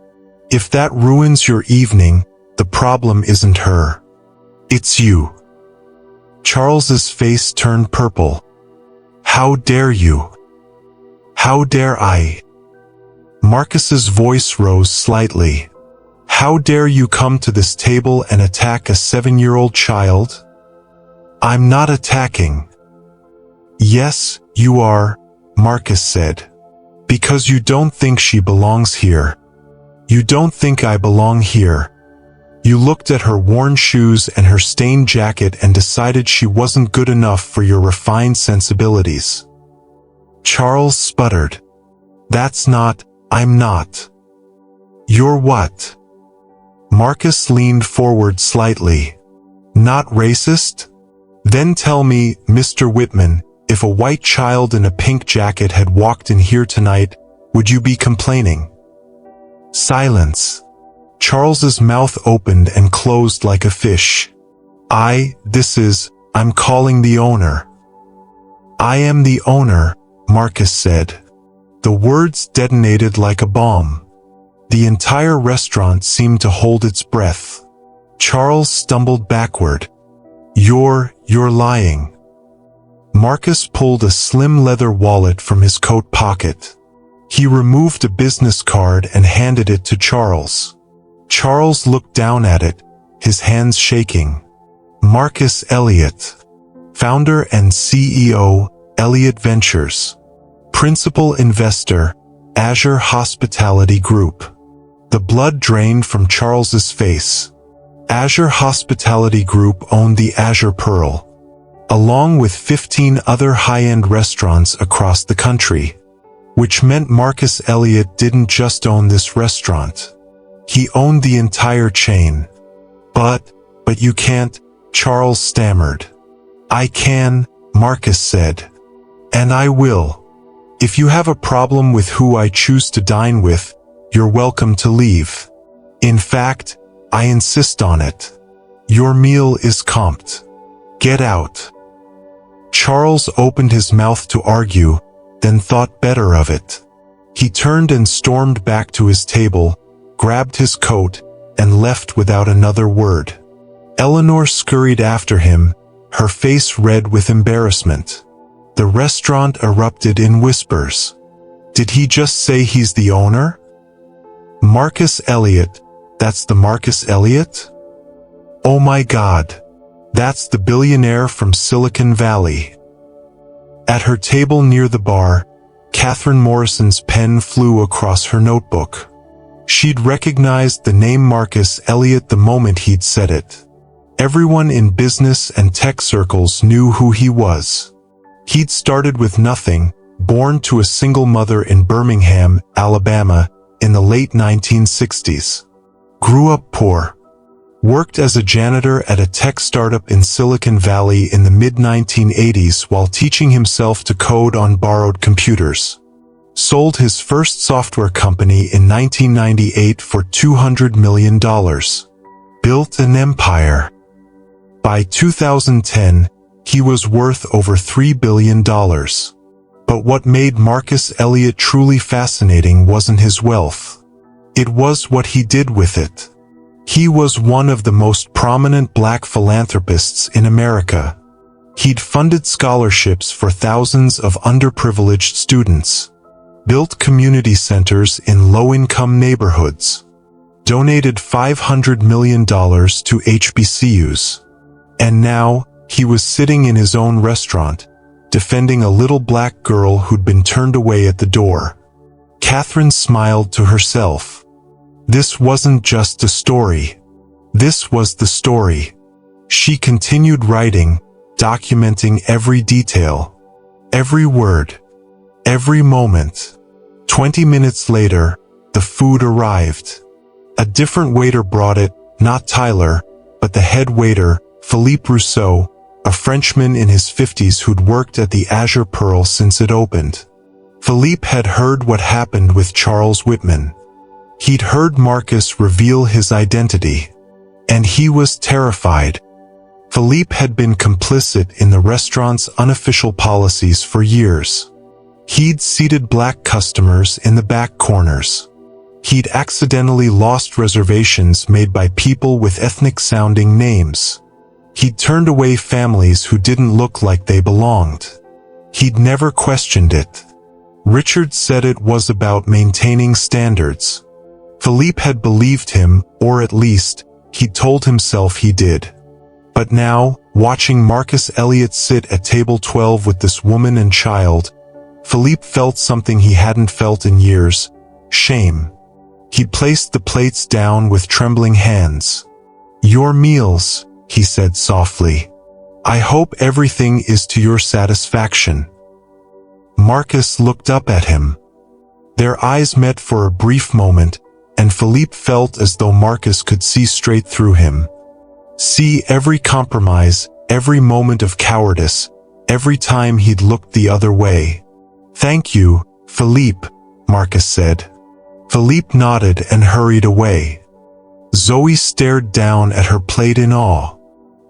If that ruins your evening, the problem isn't her. It's you." Charles's face turned purple. "How dare you? How dare I?" Marcus's voice rose slightly. "How dare you come to this table and attack a 7-year-old child?" "I'm not attacking." "Yes, you are," Marcus said. "Because you don't think she belongs here. You don't think I belong here. You looked at her worn shoes and her stained jacket and decided she wasn't good enough for your refined sensibilities." Charles sputtered. I'm not." "You're what?" Marcus leaned forward slightly. "Not racist? Then tell me, Mr. Whitman, if a white child in a pink jacket had walked in here tonight, would you be complaining?" Silence. Charles's mouth opened and closed like a fish. I'm calling the owner." "I am the owner," Marcus said. The words detonated like a bomb. The entire restaurant seemed to hold its breath. Charles stumbled backward. You're lying." Marcus pulled a slim leather wallet from his coat pocket. He removed a business card and handed it to Charles. Charles looked down at it, his hands shaking. Marcus Elliott, founder and CEO, Elliott Ventures. Principal investor, Azure Hospitality Group. The blood drained from Charles's face. Azure Hospitality Group owned the Azure Pearl, along with 15 other high-end restaurants across the country. which meant Marcus Elliott didn't just own this restaurant. He owned the entire chain. But you can't, Charles stammered. I can, Marcus said. And I will. If you have a problem with who I choose to dine with, you're welcome to leave. In fact, I insist on it. Your meal is comped. Get out. Charles opened his mouth to argue, then thought better of it. He turned and stormed back to his table, grabbed his coat, and left without another word. Eleanor scurried after him, her face red with embarrassment. The restaurant erupted in whispers. Did he just say he's the owner? Marcus Elliott, that's the Marcus Elliott? Oh my God. That's the billionaire from Silicon Valley. At her table near the bar, Catherine Morrison's pen flew across her notebook. She'd recognized the name Marcus Elliott the moment he'd said it. Everyone in business and tech circles knew who he was. He'd started with nothing, born to a single mother in Birmingham, Alabama, in the late 1960s. Grew up poor. Worked as a janitor at a tech startup in Silicon Valley in the mid-1980s while teaching himself to code on borrowed computers. Sold his first software company in 1998 for $200 million. Built an empire. By 2010, he was worth over $3 billion. But what made Marcus Elliott truly fascinating wasn't his wealth. It was what he did with it. He was one of the most prominent black philanthropists in America. He'd funded scholarships for thousands of underprivileged students, built community centers in low-income neighborhoods, donated $500 million to HBCUs. And now, he was sitting in his own restaurant, defending a little black girl who'd been turned away at the door. Catherine smiled to herself. This wasn't just a story. This was the story. She continued writing, documenting every detail, every word, every moment. 20 minutes later, the food arrived. A different waiter brought it, not Tyler, but the head waiter, Philippe Rousseau, a Frenchman in his 50s who'd worked at the Azure Pearl since it opened. Philippe had heard what happened with Charles Whitman. He'd heard Marcus reveal his identity. And he was terrified. Philippe had been complicit in the restaurant's unofficial policies for years. He'd seated black customers in the back corners. He'd accidentally lost reservations made by people with ethnic-sounding names. He'd turned away families who didn't look like they belonged. He'd never questioned it. Richard said it was about maintaining standards. Philippe had believed him, or at least, he told himself he did. But now, watching Marcus Elliott sit at table 12 with this woman and child, Philippe felt something he hadn't felt in years: shame. He placed the plates down with trembling hands. "Your meals," he said softly. "I hope everything is to your satisfaction." Marcus looked up at him. Their eyes met for a brief moment, and Philippe felt as though Marcus could see straight through him. See every compromise, every moment of cowardice, every time he'd looked the other way. "Thank you, Philippe," Marcus said. Philippe nodded and hurried away. Zoe stared down at her plate in awe.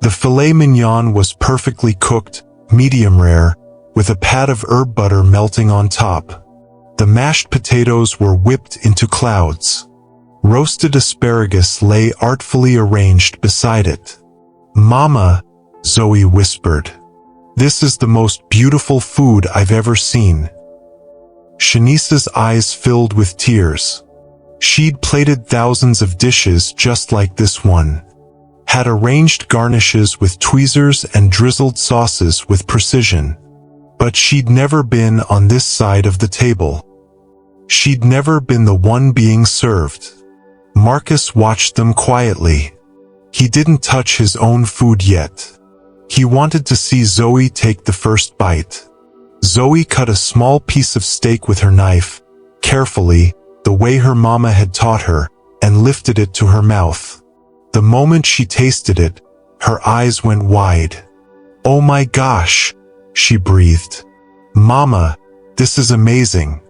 The filet mignon was perfectly cooked, medium rare, with a pat of herb butter melting on top. The mashed potatoes were whipped into clouds. Roasted asparagus lay artfully arranged beside it. "Mama," Zoe whispered, "this is the most beautiful food I've ever seen." Shanice's eyes filled with tears. She'd plated thousands of dishes just like this one. Had arranged garnishes with tweezers and drizzled sauces with precision. But she'd never been on this side of the table. She'd never been the one being served. Marcus watched them quietly. He didn't touch his own food yet. He wanted to see Zoe take the first bite. Zoe cut a small piece of steak with her knife, carefully, the way her mama had taught her, and lifted it to her mouth. The moment she tasted it, her eyes went wide. "Oh my gosh," she breathed. "Mama, this is amazing."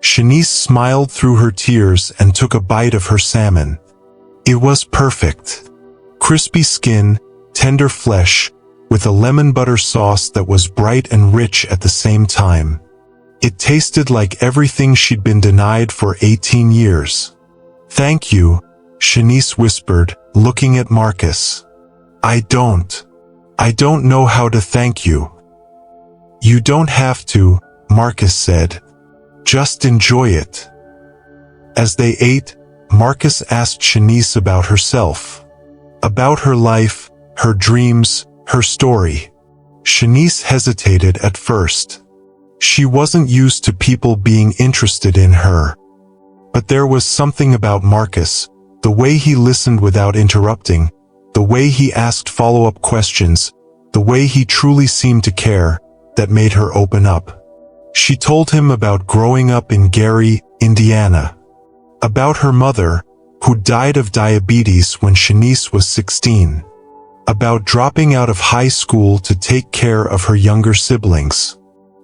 Shanice smiled through her tears and took a bite of her salmon. It was perfect. Crispy skin, tender flesh, with a lemon butter sauce that was bright and rich at the same time. It tasted like everything she'd been denied for 18 years. "Thank you," Shanice whispered, looking at Marcus. I don't know how to thank you." "You don't have to," Marcus said. "Just enjoy it." As they ate, Marcus asked Shanice about herself. About her life, her dreams, her story. Shanice hesitated at first. She wasn't used to people being interested in her. But there was something about Marcus, the way he listened without interrupting, the way he asked follow-up questions, the way he truly seemed to care, that made her open up. She told him about growing up in Gary, Indiana. About her mother, who died of diabetes when Shanice was 16. About dropping out of high school to take care of her younger siblings.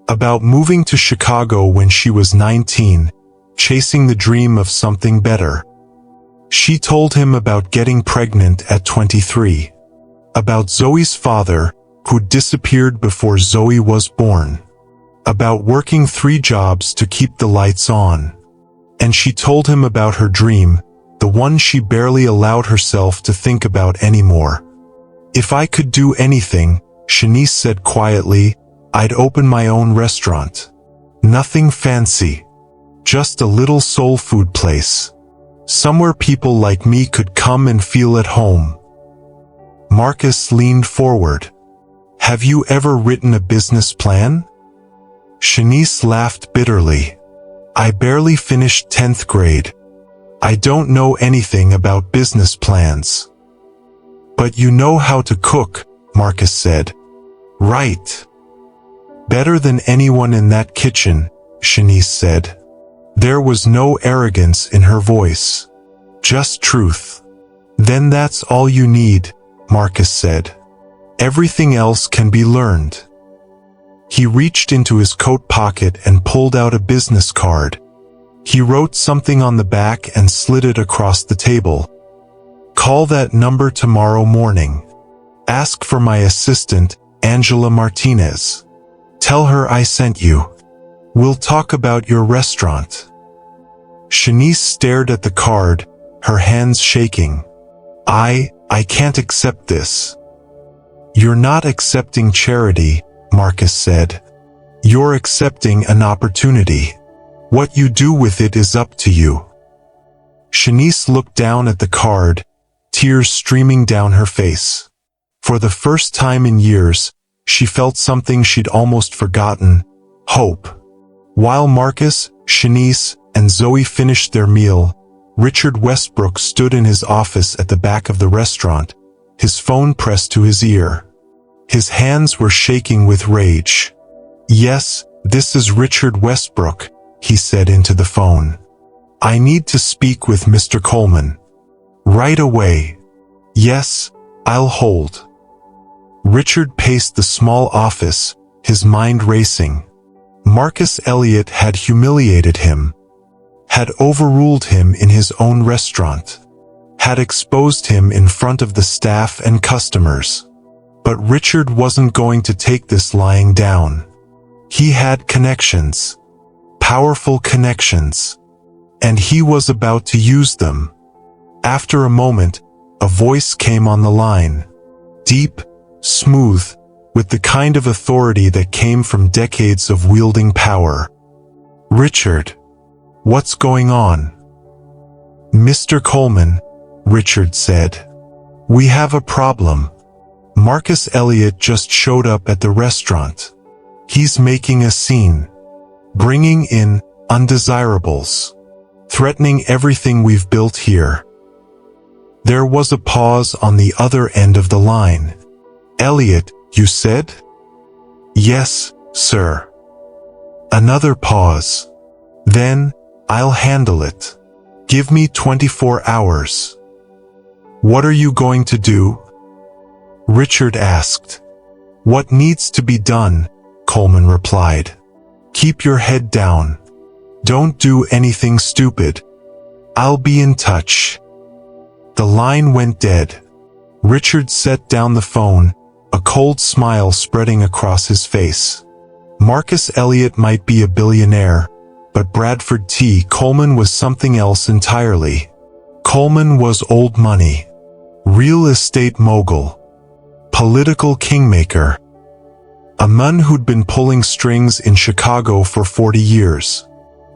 About moving to Chicago when she was 19, chasing the dream of something better. She told him about getting pregnant at 23. About Zoe's father, who disappeared before Zoe was born. About working 3 jobs to keep the lights on. And she told him about her dream, the one she barely allowed herself to think about anymore. "If I could do anything," Shanice said quietly, "I'd open my own restaurant. Nothing fancy. Just a little soul food place. Somewhere people like me could come and feel at home." Marcus leaned forward. "Have you ever written a business plan?" Shanice laughed bitterly. "I barely finished 10th grade. I don't know anything about business plans." "But you know how to cook," Marcus said. "Right. Better than anyone in that kitchen," Shanice said. There was no arrogance in her voice. Just truth. "Then that's all you need," Marcus said. "Everything else can be learned." He reached into his coat pocket and pulled out a business card. He wrote something on the back and slid it across the table. "Call that number tomorrow morning. Ask for my assistant, Angela Martinez. Tell her I sent you. We'll talk about your restaurant." Shanice stared at the card, her hands shaking. I can't accept this." "You're not accepting charity," Marcus said. "You're accepting an opportunity. What you do with it is up to you." Shanice looked down at the card, tears streaming down her face. For the first time in years, she felt something she'd almost forgotten: hope. While Marcus, Shanice, and Zoe finished their meal, Richard Westbrook stood in his office at the back of the restaurant, his phone pressed to his ear. His hands were shaking with rage. "Yes, this is Richard Westbrook," he said into the phone. "I need to speak with Mr. Coleman. Right away." "Yes, I'll hold." Richard paced the small office, his mind racing. Marcus Elliott had humiliated him, had overruled him in his own restaurant, had exposed him in front of the staff and customers. But Richard wasn't going to take this lying down. He had connections, powerful connections, and he was about to use them. After a moment, a voice came on the line. Deep, smooth, with the kind of authority that came from decades of wielding power. "Richard, what's going on?" "Mr. Coleman," Richard said. "We have a problem. Marcus Elliott just showed up at the restaurant. He's making a scene, bringing in undesirables, threatening everything we've built here." There was a pause on the other end of the line. "Elliott, you said?" "Yes, sir." Another pause. Then, I'll handle it. Give me 24 hours. What are you going to do? Richard asked. What needs to be done? Coleman replied. Keep your head down. Don't do anything stupid. I'll be in touch. The line went dead. Richard set down the phone, a cold smile spreading across his face. Marcus Elliott might be a billionaire, but Bradford T. Coleman was something else entirely. Coleman was old money. Real estate mogul. Political kingmaker. A man who'd been pulling strings in Chicago for 40 years.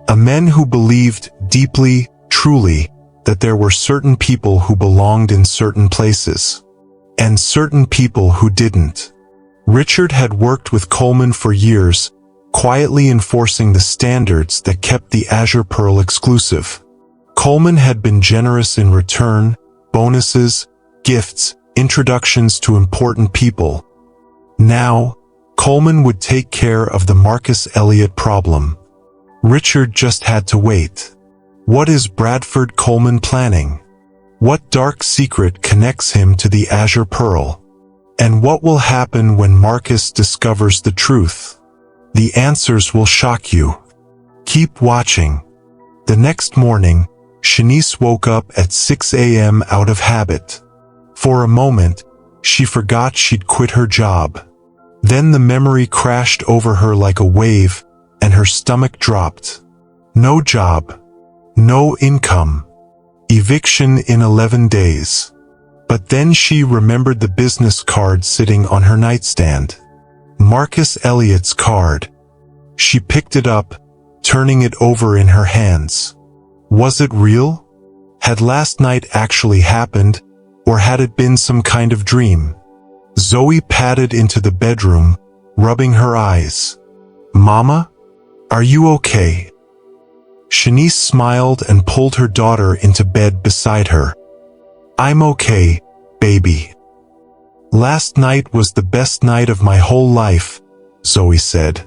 A man who believed deeply, truly, that there were certain people who belonged in certain places, and certain people who didn't. Richard had worked with Coleman for years, quietly enforcing the standards that kept the Azure Pearl exclusive. Coleman had been generous in return, bonuses, gifts, introductions to important people. Now, Coleman would take care of the Marcus Elliott problem. Richard just had to wait. What is Bradford Coleman planning? What dark secret connects him to the Azure Pearl? And what will happen when Marcus discovers the truth? The answers will shock you. Keep watching. The next morning, Shanice woke up at 6 a.m. out of habit. For a moment, she forgot she'd quit her job. Then the memory crashed over her like a wave, and her stomach dropped. No job. No income. Eviction in 11 days. But then she remembered the business card sitting on her nightstand. Marcus Elliott's card. She picked it up, turning it over in her hands. Was it real? Had last night actually happened, or had it been some kind of dream? Zoe padded into the bedroom, rubbing her eyes. Mama? Are you okay? Shanice smiled and pulled her daughter into bed beside her. I'm okay, baby. Last night was the best night of my whole life, Zoe said.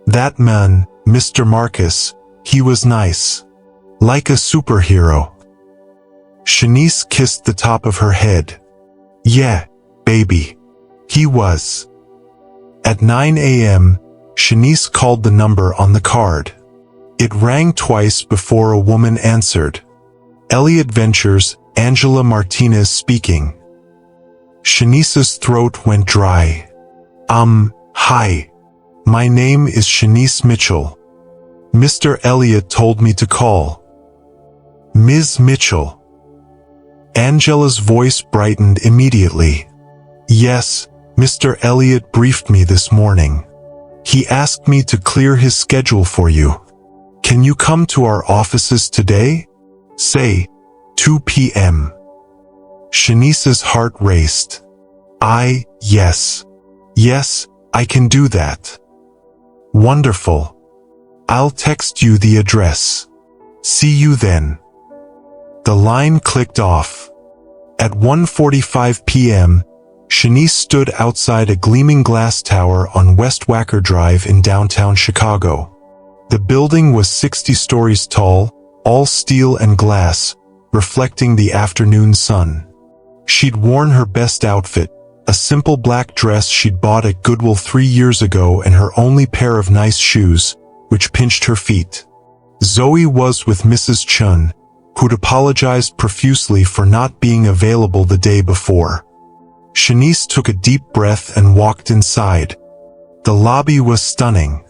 That man, Mr. Marcus, he was nice. Like a superhero. Shanice kissed the top of her head. Yeah, baby. He was. At 9 a.m., Shanice called the number on the card. It rang twice before a woman answered. Elliott Ventures, Angela Martinez speaking. Shanice's throat went dry. Hi. My name is Shanice Mitchell. Mr. Elliott told me to call. Ms. Mitchell. Angela's voice brightened immediately. Yes, Mr. Elliott briefed me this morning. He asked me to clear his schedule for you. Can you come to our offices today? Say, 2 p.m. Shanice's heart raced. Yes. Yes, I can do that. Wonderful. I'll text you the address. See you then. The line clicked off. At 1:45 p.m., Shanice stood outside a gleaming glass tower on West Wacker Drive in downtown Chicago. The building was 60 stories tall, all steel and glass, reflecting the afternoon sun. She'd worn her best outfit, a simple black dress she'd bought at Goodwill 3 years ago, and her only pair of nice shoes, which pinched her feet. Zoe was with Mrs. Chun, who'd apologized profusely for not being available the day before. Shanice took a deep breath and walked inside. The lobby was stunning.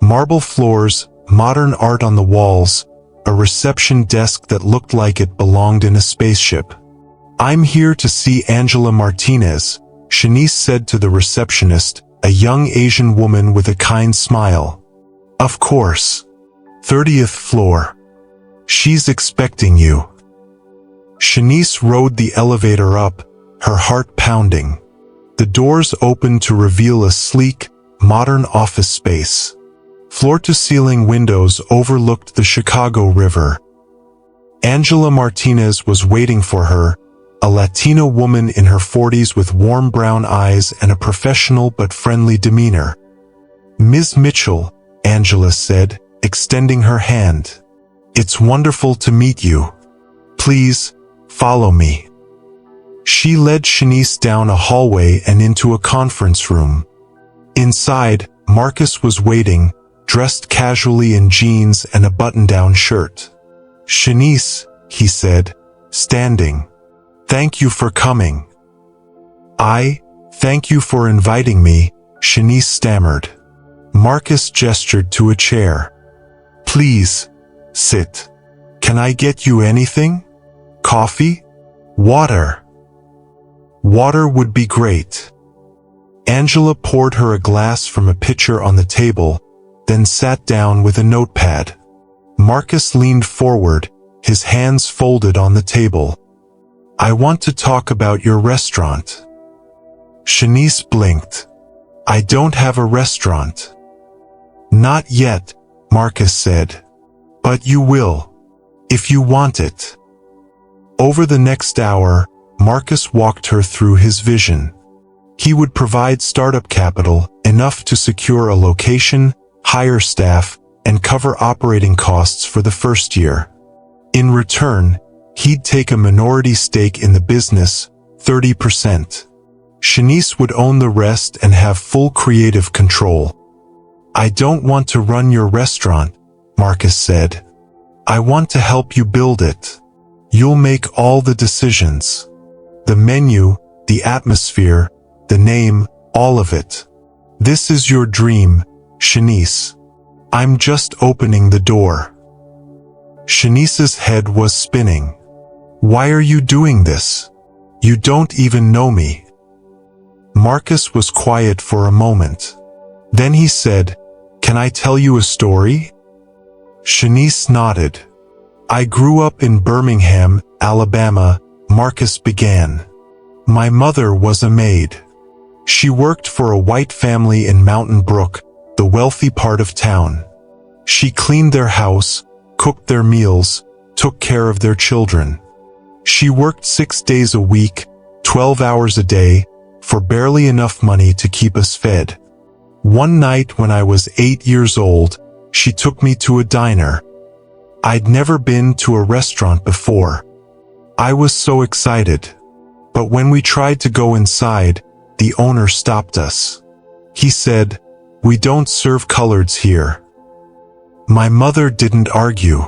Marble floors, modern art on the walls, a reception desk that looked like it belonged in a spaceship. I'm here to see Angela Martinez, Shanice said to the receptionist, a young Asian woman with a kind smile. Of course. 30th floor. She's expecting you. Shanice rode the elevator up, her heart pounding. The doors opened to reveal a sleek, modern office space. Floor-to-ceiling windows overlooked the Chicago River. Angela Martinez was waiting for her, a Latina woman in her 40s with warm brown eyes and a professional but friendly demeanor. Ms. Mitchell, Angela said, extending her hand. "It's wonderful to meet you. Please, follow me." She led Shanice down a hallway and into a conference room. Inside, Marcus was waiting, dressed casually in jeans and a button-down shirt. "Shanice," he said, standing. "Thank you for coming." Thank you for inviting me," Shanice stammered. Marcus gestured to a chair. "Please, sit. Can I get you anything? Coffee? Water?" "Water would be great." Angela poured her a glass from a pitcher on the table, then sat down with a notepad. Marcus leaned forward, his hands folded on the table. "I want to talk about your restaurant." Shanice blinked. "I don't have a restaurant." "Not yet," Marcus said. "But you will. If you want it." Over the next hour, Marcus walked her through his vision. He would provide startup capital, enough to secure a location, hire staff, and cover operating costs for the first year. In return, he'd take a minority stake in the business, 30%. Shanice would own the rest and have full creative control. "I don't want to run your restaurant," Marcus said. "I want to help you build it. You'll make all the decisions. The menu, the atmosphere, the name, all of it. This is your dream, Shanice. I'm just opening the door." Shanice's head was spinning. "Why are you doing this? You don't even know me." Marcus was quiet for a moment. Then he said, "Can I tell you a story?" Shanice nodded. "I grew up in Birmingham, Alabama," Marcus began. "My mother was a maid. She worked for a white family in Mountain Brook, the wealthy part of town. She cleaned their house, cooked their meals, took care of their children. She worked 6 days a week, 12 hours a day, for barely enough money to keep us fed. One night when I was 8 years old, she took me to a diner. I'd never been to a restaurant before. I was so excited. But when we tried to go inside, the owner stopped us. He said, 'We don't serve coloreds here.' My mother didn't argue.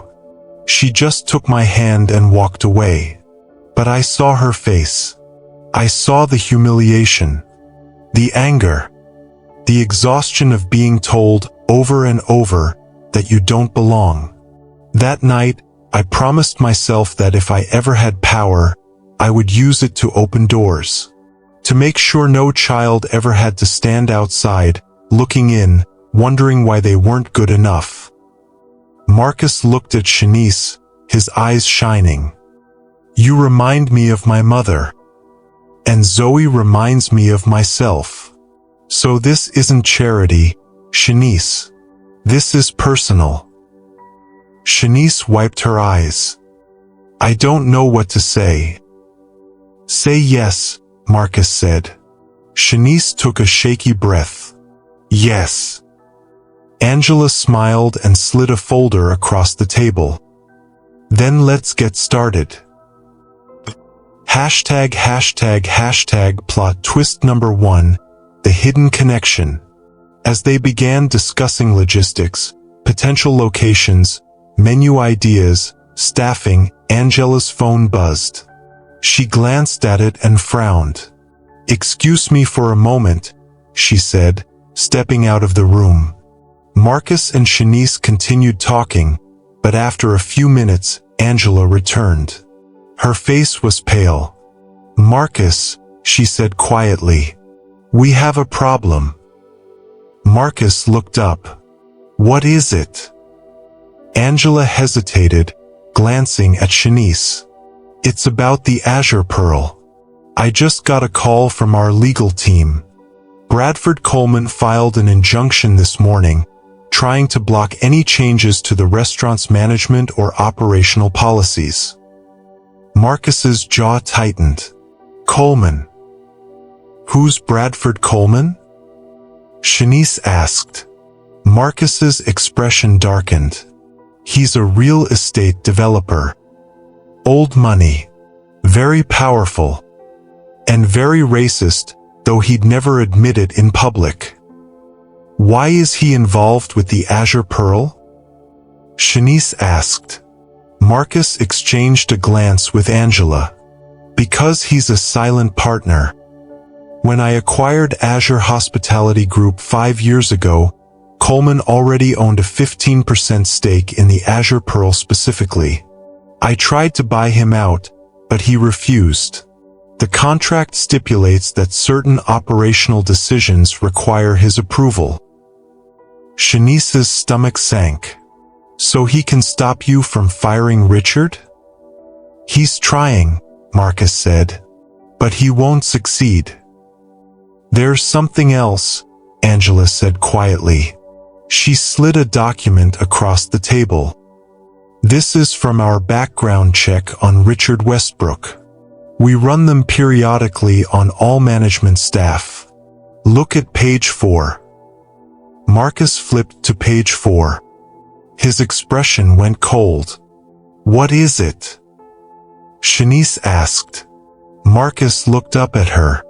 She just took my hand and walked away. But I saw her face. I saw the humiliation, the anger, the exhaustion of being told over and over that you don't belong. That night, I promised myself that if I ever had power, I would use it to open doors. To make sure no child ever had to stand outside, looking in, wondering why they weren't good enough." Marcus looked at Shanice, his eyes shining. "You remind me of my mother. And Zoe reminds me of myself. So this isn't charity, Shanice. This is personal." Shanice wiped her eyes. "I don't know what to say." "Say yes," Marcus said. Shanice took a shaky breath. "Yes." Angela smiled and slid a folder across the table. "Then let's get started. Hashtag plot twist number 1, the hidden connection." As they began discussing logistics, potential locations, menu ideas, staffing, Angela's phone buzzed. She glanced at it and frowned. "Excuse me for a moment," she said, stepping out of the room. Marcus and Shanice continued talking, but after a few minutes, Angela returned. Her face was pale. "Marcus," she said quietly, "we have a problem." Marcus looked up. "What is it?" Angela hesitated, glancing at Shanice. "It's about the Azure Pearl. I just got a call from our legal team. Bradford Coleman filed an injunction this morning, trying to block any changes to the restaurant's management or operational policies." Marcus's jaw tightened. "Coleman? Who's Bradford Coleman?" Shanice asked. Marcus's expression darkened. He's a real estate developer. Old money. Very powerful. And very racist, though he'd never admit it in public. Why is he involved with the Azure Pearl? Shanice asked. Marcus exchanged a glance with Angela. Because he's a silent partner. When I acquired Azure Hospitality Group 5 years ago, Coleman already owned a 15% stake in the Azure Pearl specifically. I tried to buy him out, but he refused. The contract stipulates that certain operational decisions require his approval. Shanice's stomach sank. So he can stop you from firing Richard? He's trying, Marcus said. But he won't succeed. There's something else, Angela said quietly. She slid a document across the table. This is from our background check on Richard Westbrook. We run them periodically on all management staff. Look at page 4. Marcus flipped to page 4. His expression went cold. What is it? Shanice asked. Marcus looked up at her.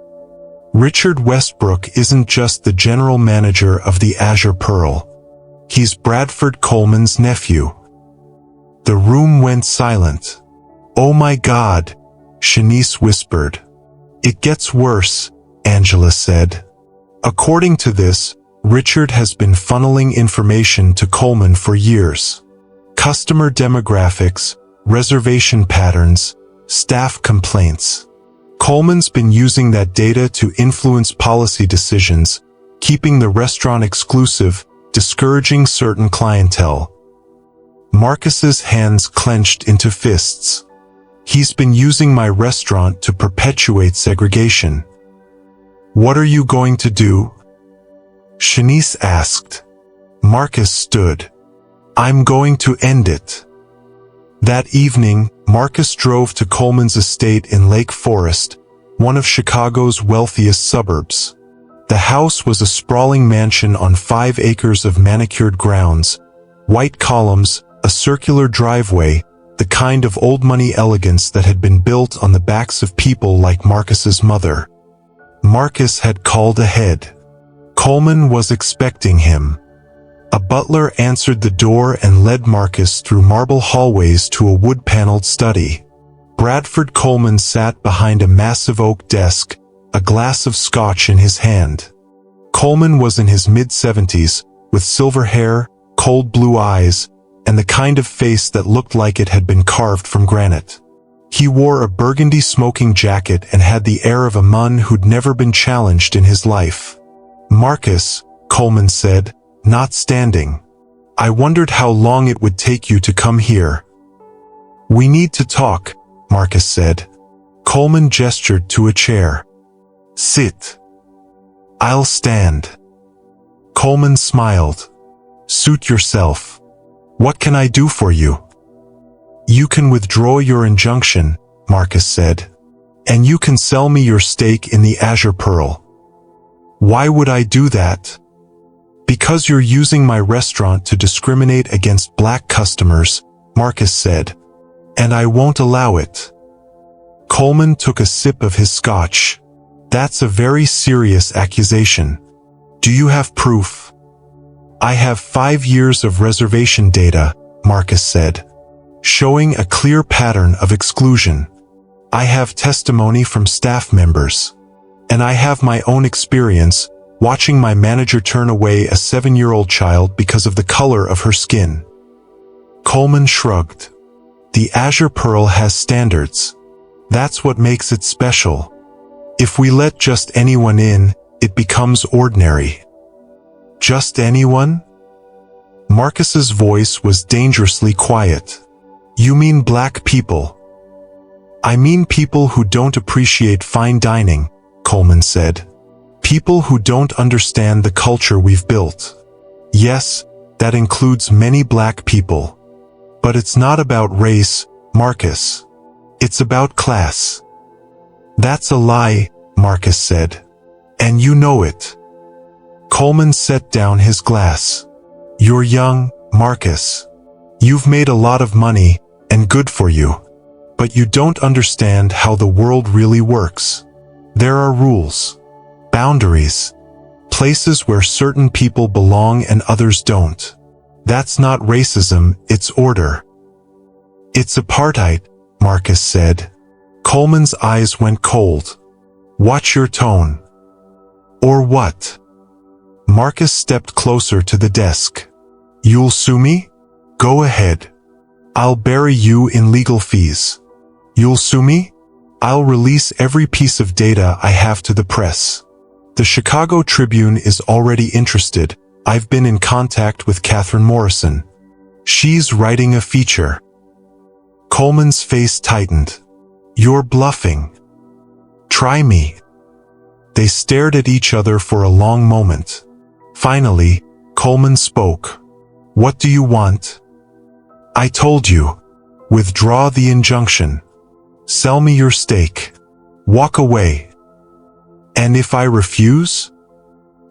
Richard Westbrook isn't just the general manager of the Azure Pearl. He's Bradford Coleman's nephew. The room went silent. Oh my God, Shanice whispered. It gets worse, Angela said. According to this, Richard has been funneling information to Coleman for years. Customer demographics, reservation patterns, staff complaints. Coleman's been using that data to influence policy decisions, keeping the restaurant exclusive, discouraging certain clientele. Marcus's hands clenched into fists. He's been using my restaurant to perpetuate segregation. What are you going to do? Shanice asked. Marcus stood. I'm going to end it. That evening, Marcus drove to Coleman's estate in Lake Forest, one of Chicago's wealthiest suburbs. The house was a sprawling mansion on 5 acres of manicured grounds, white columns, a circular driveway, the kind of old money elegance that had been built on the backs of people like Marcus's mother. Marcus had called ahead. Coleman was expecting him. A butler answered the door and led Marcus through marble hallways to a wood-paneled study. Bradford Coleman sat behind a massive oak desk, a glass of scotch in his hand. Coleman was in his mid-70s, with silver hair, cold blue eyes, and the kind of face that looked like it had been carved from granite. He wore a burgundy smoking jacket and had the air of a man who'd never been challenged in his life. Marcus, Coleman said, not standing. I wondered how long it would take you to come here. We need to talk, Marcus said. Coleman gestured to a chair. Sit. I'll stand. Coleman smiled. Suit yourself. What can I do for you? You can withdraw your injunction, Marcus said. And you can sell me your stake in the Azure Pearl. Why would I do that? Because you're using my restaurant to discriminate against black customers, Marcus said. And I won't allow it. Coleman took a sip of his scotch. That's a very serious accusation. Do you have proof? I have 5 years of reservation data, Marcus said, showing a clear pattern of exclusion. I have testimony from staff members. And I have my own experience, watching my manager turn away a 7-year-old child because of the color of her skin. Coleman shrugged. The Azure Pearl has standards. That's what makes it special. If we let just anyone in, it becomes ordinary. Just anyone? Marcus's voice was dangerously quiet. You mean black people? I mean people who don't appreciate fine dining, Coleman said. People who don't understand the culture we've built. Yes, that includes many black people. But it's not about race, Marcus. It's about class. That's a lie, Marcus said. And you know it. Coleman set down his glass. You're young, Marcus. You've made a lot of money, and good for you. But you don't understand how the world really works. There are rules, boundaries, places where certain people belong and others don't. That's not racism, it's order. It's apartheid, Marcus said. Coleman's eyes went cold. Watch your tone. Or what? Marcus stepped closer to the desk. You'll sue me? Go ahead. I'll bury you in legal fees. You'll sue me? I'll release every piece of data I have to the press. The Chicago Tribune is already interested. I've been in contact with Catherine Morrison. She's writing a feature. Coleman's face tightened. You're bluffing. Try me. They stared at each other for a long moment. Finally, Coleman spoke. What do you want? I told you. Withdraw the injunction. Sell me your stake. Walk away. And if I refuse?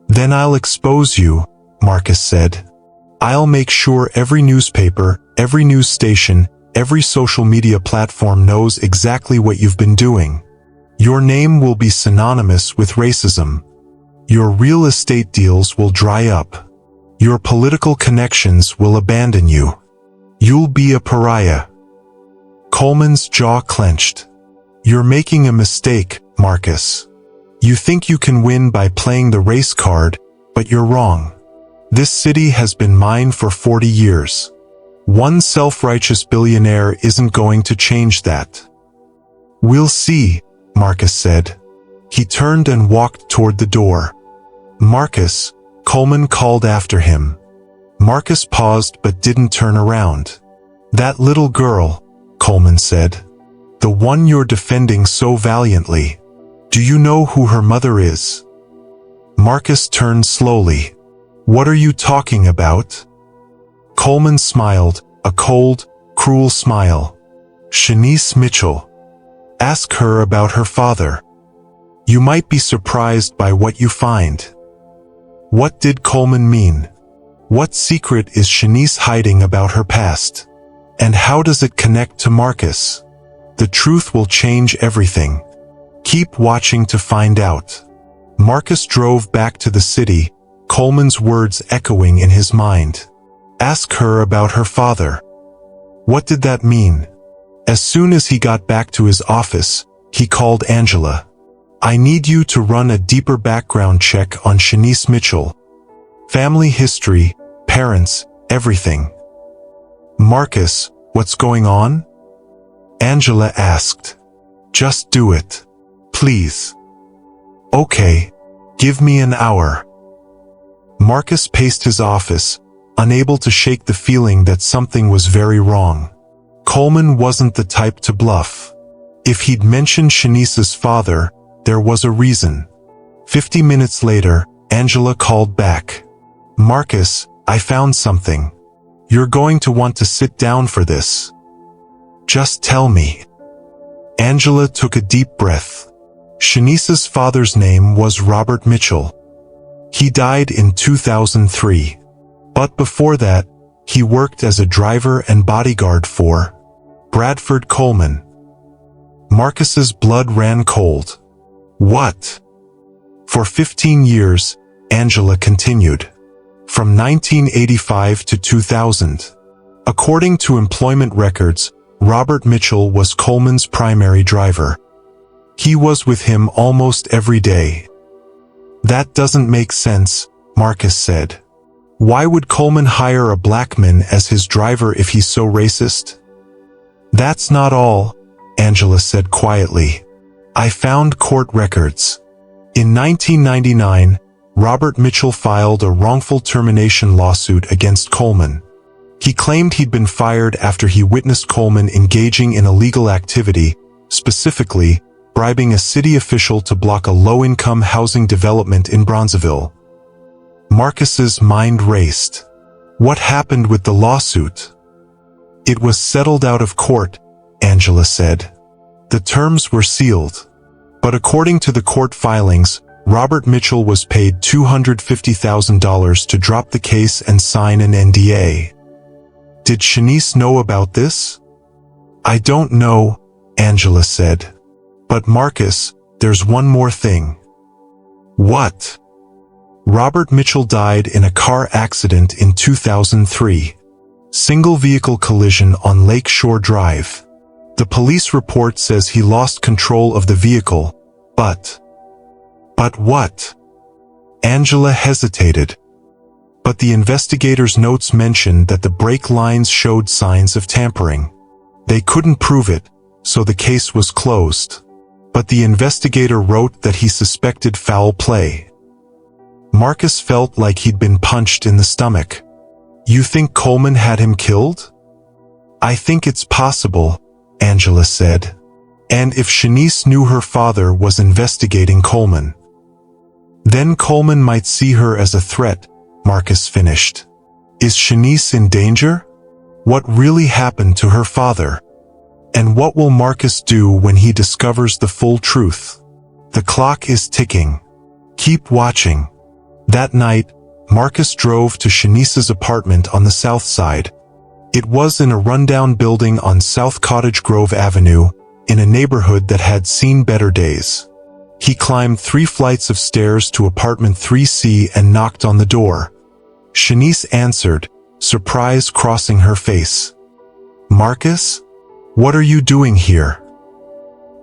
Then I'll expose you, Marcus said. I'll make sure every newspaper, every news station, every social media platform knows exactly what you've been doing. Your name will be synonymous with racism. Your real estate deals will dry up. Your political connections will abandon you. You'll be a pariah. Coleman's jaw clenched. You're making a mistake, Marcus. You think you can win by playing the race card, but you're wrong. This city has been mine for 40 years. One self-righteous billionaire isn't going to change that. We'll see, Marcus said. He turned and walked toward the door. Marcus, Coleman called after him. Marcus paused but didn't turn around. That little girl, Coleman said. The one you're defending so valiantly. Do you know who her mother is? Marcus turned slowly. What are you talking about? Coleman smiled, a cold, cruel smile. Shanice Mitchell. Ask her about her father. You might be surprised by what you find. What did Coleman mean? What secret is Shanice hiding about her past? And how does it connect to Marcus? The truth will change everything. Keep watching to find out. Marcus drove back to the city, Coleman's words echoing in his mind. Ask her about her father. What did that mean? As soon as he got back to his office, he called Angela. I need you to run a deeper background check on Shanice Mitchell. Family history, parents, everything. Marcus, what's going on? Angela asked. Just do it. Please. Okay. Give me an hour. Marcus paced his office, unable to shake the feeling that something was very wrong. Coleman wasn't the type to bluff. If he'd mentioned Shanice's father, there was a reason. 50 minutes later, Angela called back. Marcus, I found something. You're going to want to sit down for this. Just tell me. Angela took a deep breath. Shanice's father's name was Robert Mitchell. He died in 2003. But before that, he worked as a driver and bodyguard for Bradford Coleman. Marcus's blood ran cold. What? For 15 years, Angela continued. From 1985 to 2000. According to employment records, Robert Mitchell was Coleman's primary driver. He was with him almost every day. That doesn't make sense, Marcus said. Why would Coleman hire a black man as his driver if he's so racist? That's not all, Angela said quietly. I found court records. In 1999, Robert Mitchell filed a wrongful termination lawsuit against Coleman. He claimed he'd been fired after he witnessed Coleman engaging in illegal activity, specifically, bribing a city official to block a low-income housing development in Bronzeville. Marcus's mind raced. What happened with the lawsuit? It was settled out of court, Angela said. The terms were sealed. But according to the court filings, Robert Mitchell was paid $250,000 to drop the case and sign an NDA. Did Shanice know about this? I don't know, Angela said. But Marcus, there's one more thing. What? Robert Mitchell died in a car accident in 2003. Single vehicle collision on Lake Shore Drive. The police report says he lost control of the vehicle, but what? Angela hesitated. But the investigators' notes mentioned that the brake lines showed signs of tampering. They couldn't prove it, so the case was closed. But the investigator wrote that he suspected foul play. Marcus felt like he'd been punched in the stomach. You think Coleman had him killed? I think it's possible, Angela said. And if Shanice knew her father was investigating Coleman, then Coleman might see her as a threat, Marcus finished. Is Shanice in danger? What really happened to her father? And what will Marcus do when he discovers the full truth? The clock is ticking. Keep watching. That night, Marcus drove to Shanice's apartment on the south side. It was in a rundown building on South Cottage Grove Avenue, in a neighborhood that had seen better days. He climbed 3 flights of stairs to apartment 3C and knocked on the door. Shanice answered, surprise crossing her face. Marcus? What are you doing here?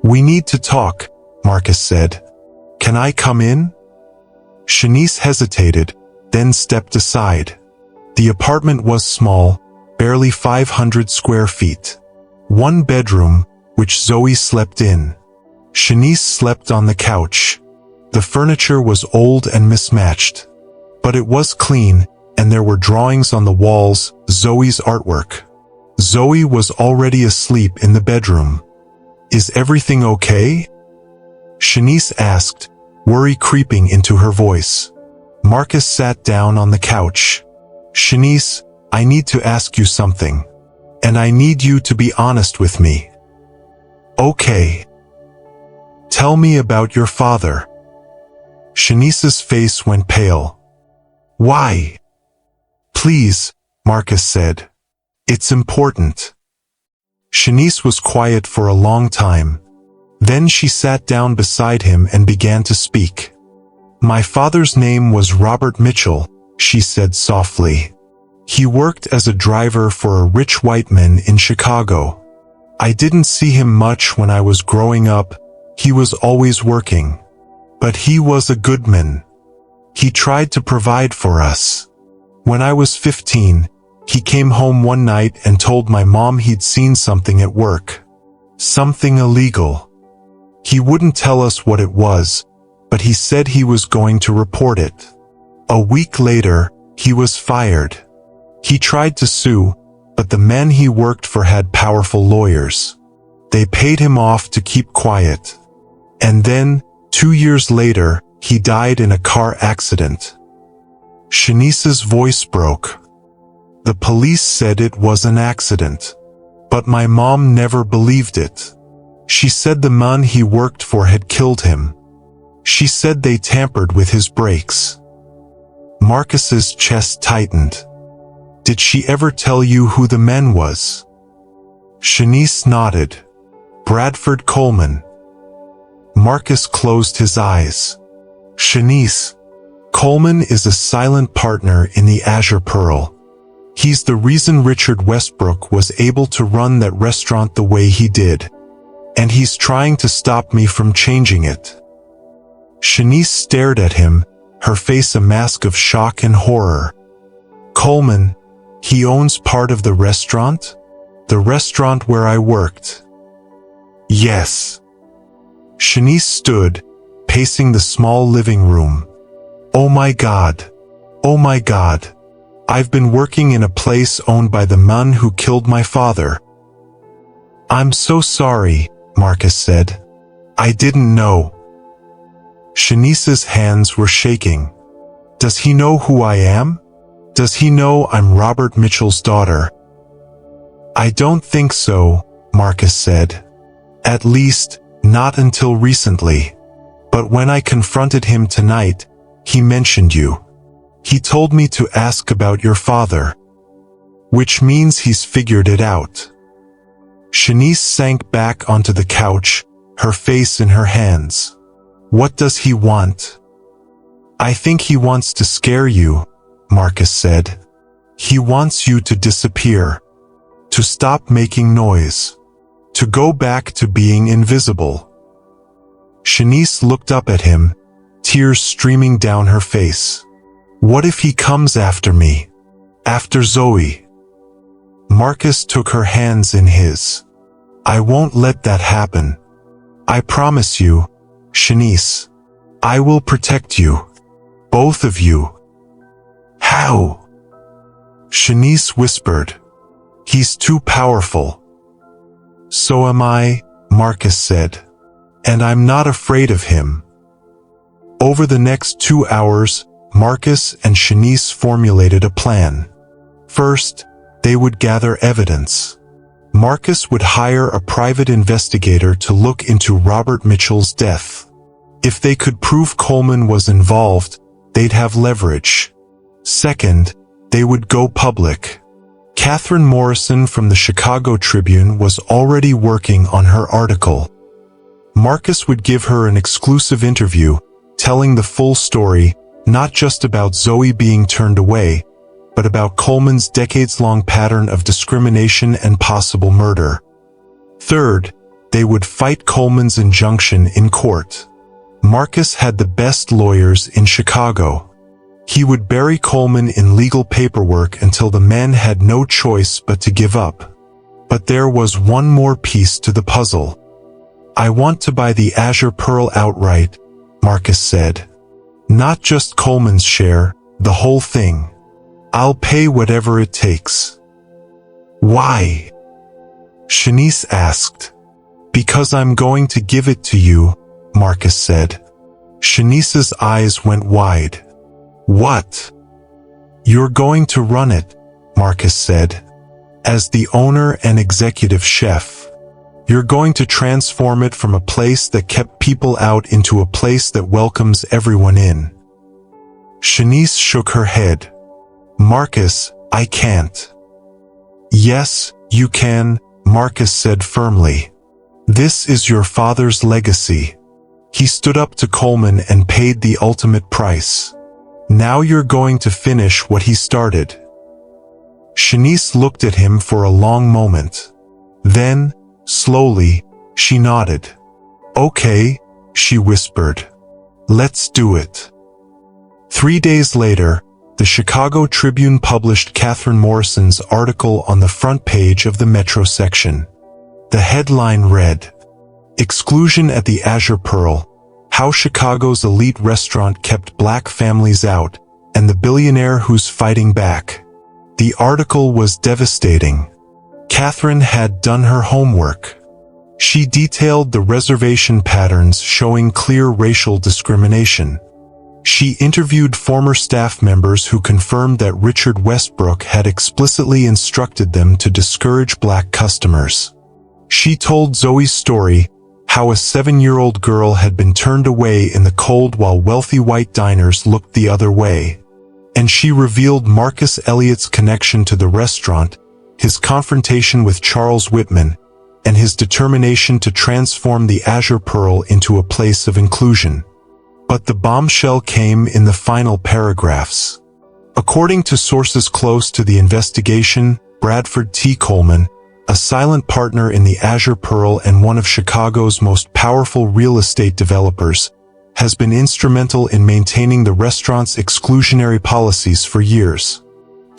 We need to talk, Marcus said. Can I come in? Shanice hesitated, then stepped aside. The apartment was small, barely 500 square feet. 1 bedroom, which Zoe slept in. Shanice slept on the couch. The furniture was old and mismatched. But it was clean, and there were drawings on the walls, Zoe's artwork. Zoe was already asleep in the bedroom. Is everything okay? Shanice asked, worry creeping into her voice. Marcus sat down on the couch. Shanice, I need to ask you something. And I need you to be honest with me. Okay. Tell me about your father. Shanice's face went pale. Why? Please, Marcus said. It's important. Shanice was quiet for a long time. Then she sat down beside him and began to speak. My father's name was Robert Mitchell, she said softly. He worked as a driver for a rich white man in Chicago. I didn't see him much when I was growing up. He was always working. But he was a good man. He tried to provide for us. When I was 15, he came home one night and told my mom he'd seen something at work. Something illegal. He wouldn't tell us what it was, but he said he was going to report it. A week later, he was fired. He tried to sue, but the men he worked for had powerful lawyers. They paid him off to keep quiet. And then, 2 years later, he died in a car accident. Shanice's voice broke. The police said it was an accident. But my mom never believed it. She said the man he worked for had killed him. She said they tampered with his brakes. Marcus's chest tightened. Did she ever tell you who the man was? Shanice nodded. Bradford Coleman. Marcus closed his eyes. Shanice. Coleman is a silent partner in the Azure Pearl. He's the reason Richard Westbrook was able to run that restaurant the way he did. And he's trying to stop me from changing it. Shanice stared at him, her face a mask of shock and horror. Coleman, he owns part of the restaurant? The restaurant where I worked? Yes. Shanice stood, pacing the small living room. Oh my God. Oh my God. I've been working in a place owned by the man who killed my father. I'm so sorry, Marcus said. I didn't know. Shanice's hands were shaking. Does he know who I am? Does he know I'm Robert Mitchell's daughter? I don't think so, Marcus said. At least, not until recently. But when I confronted him tonight, he mentioned you. He told me to ask about your father. Which means he's figured it out. Shanice sank back onto the couch, her face in her hands. What does he want? I think he wants to scare you, Marcus said. He wants you to disappear. To stop making noise. To go back to being invisible. Shanice looked up at him, tears streaming down her face. What if he comes after me? After Zoe? Marcus took her hands in his. I won't let that happen. I promise you, Shanice. I will protect you. Both of you. How? Shanice whispered. He's too powerful. So am I, Marcus said. And I'm not afraid of him. Over the next 2 hours, Marcus and Shanice formulated a plan. First, they would gather evidence. Marcus would hire a private investigator to look into Robert Mitchell's death. If they could prove Coleman was involved, they'd have leverage. Second, they would go public. Catherine Morrison from the Chicago Tribune was already working on her article. Marcus would give her an exclusive interview, telling the full story, not just about Zoe being turned away, but about Coleman's decades-long pattern of discrimination and possible murder. Third, they would fight Coleman's injunction in court. Marcus had the best lawyers in Chicago. He would bury Coleman in legal paperwork until the men had no choice but to give up. But there was one more piece to the puzzle. I want to buy the Azure Pearl outright, Marcus said. Not just Coleman's share, the whole thing. I'll pay whatever it takes. Why? Shanice asked. Because I'm going to give it to you, Marcus said. Shanice's eyes went wide. What? You're going to run it, Marcus said. As the owner and executive chef. You're going to transform it from a place that kept people out into a place that welcomes everyone in. Shanice shook her head. Marcus, I can't. Yes, you can, Marcus said firmly. This is your father's legacy. He stood up to Coleman and paid the ultimate price. Now you're going to finish what he started. Shanice looked at him for a long moment. Then, slowly, she nodded. Okay, she whispered. Let's do it. 3 days later, the Chicago Tribune published Catherine Morrison's article on the front page of the Metro section. The headline read, Exclusion at the Azure Pearl, How Chicago's Elite Restaurant Kept Black Families Out, and the Billionaire Who's Fighting Back. The article was devastating. Catherine had done her homework. She detailed the reservation patterns showing clear racial discrimination. She interviewed former staff members who confirmed that Richard Westbrook had explicitly instructed them to discourage black customers. She told Zoe's story, how a 7-year-old girl had been turned away in the cold while wealthy white diners looked the other way. And she revealed Marcus Elliott's connection to the restaurant, his confrontation with Charles Whitman, and his determination to transform the Azure Pearl into a place of inclusion. But the bombshell came in the final paragraphs. According to sources close to the investigation, Bradford T. Coleman, a silent partner in the Azure Pearl and one of Chicago's most powerful real estate developers, has been instrumental in maintaining the restaurant's exclusionary policies for years.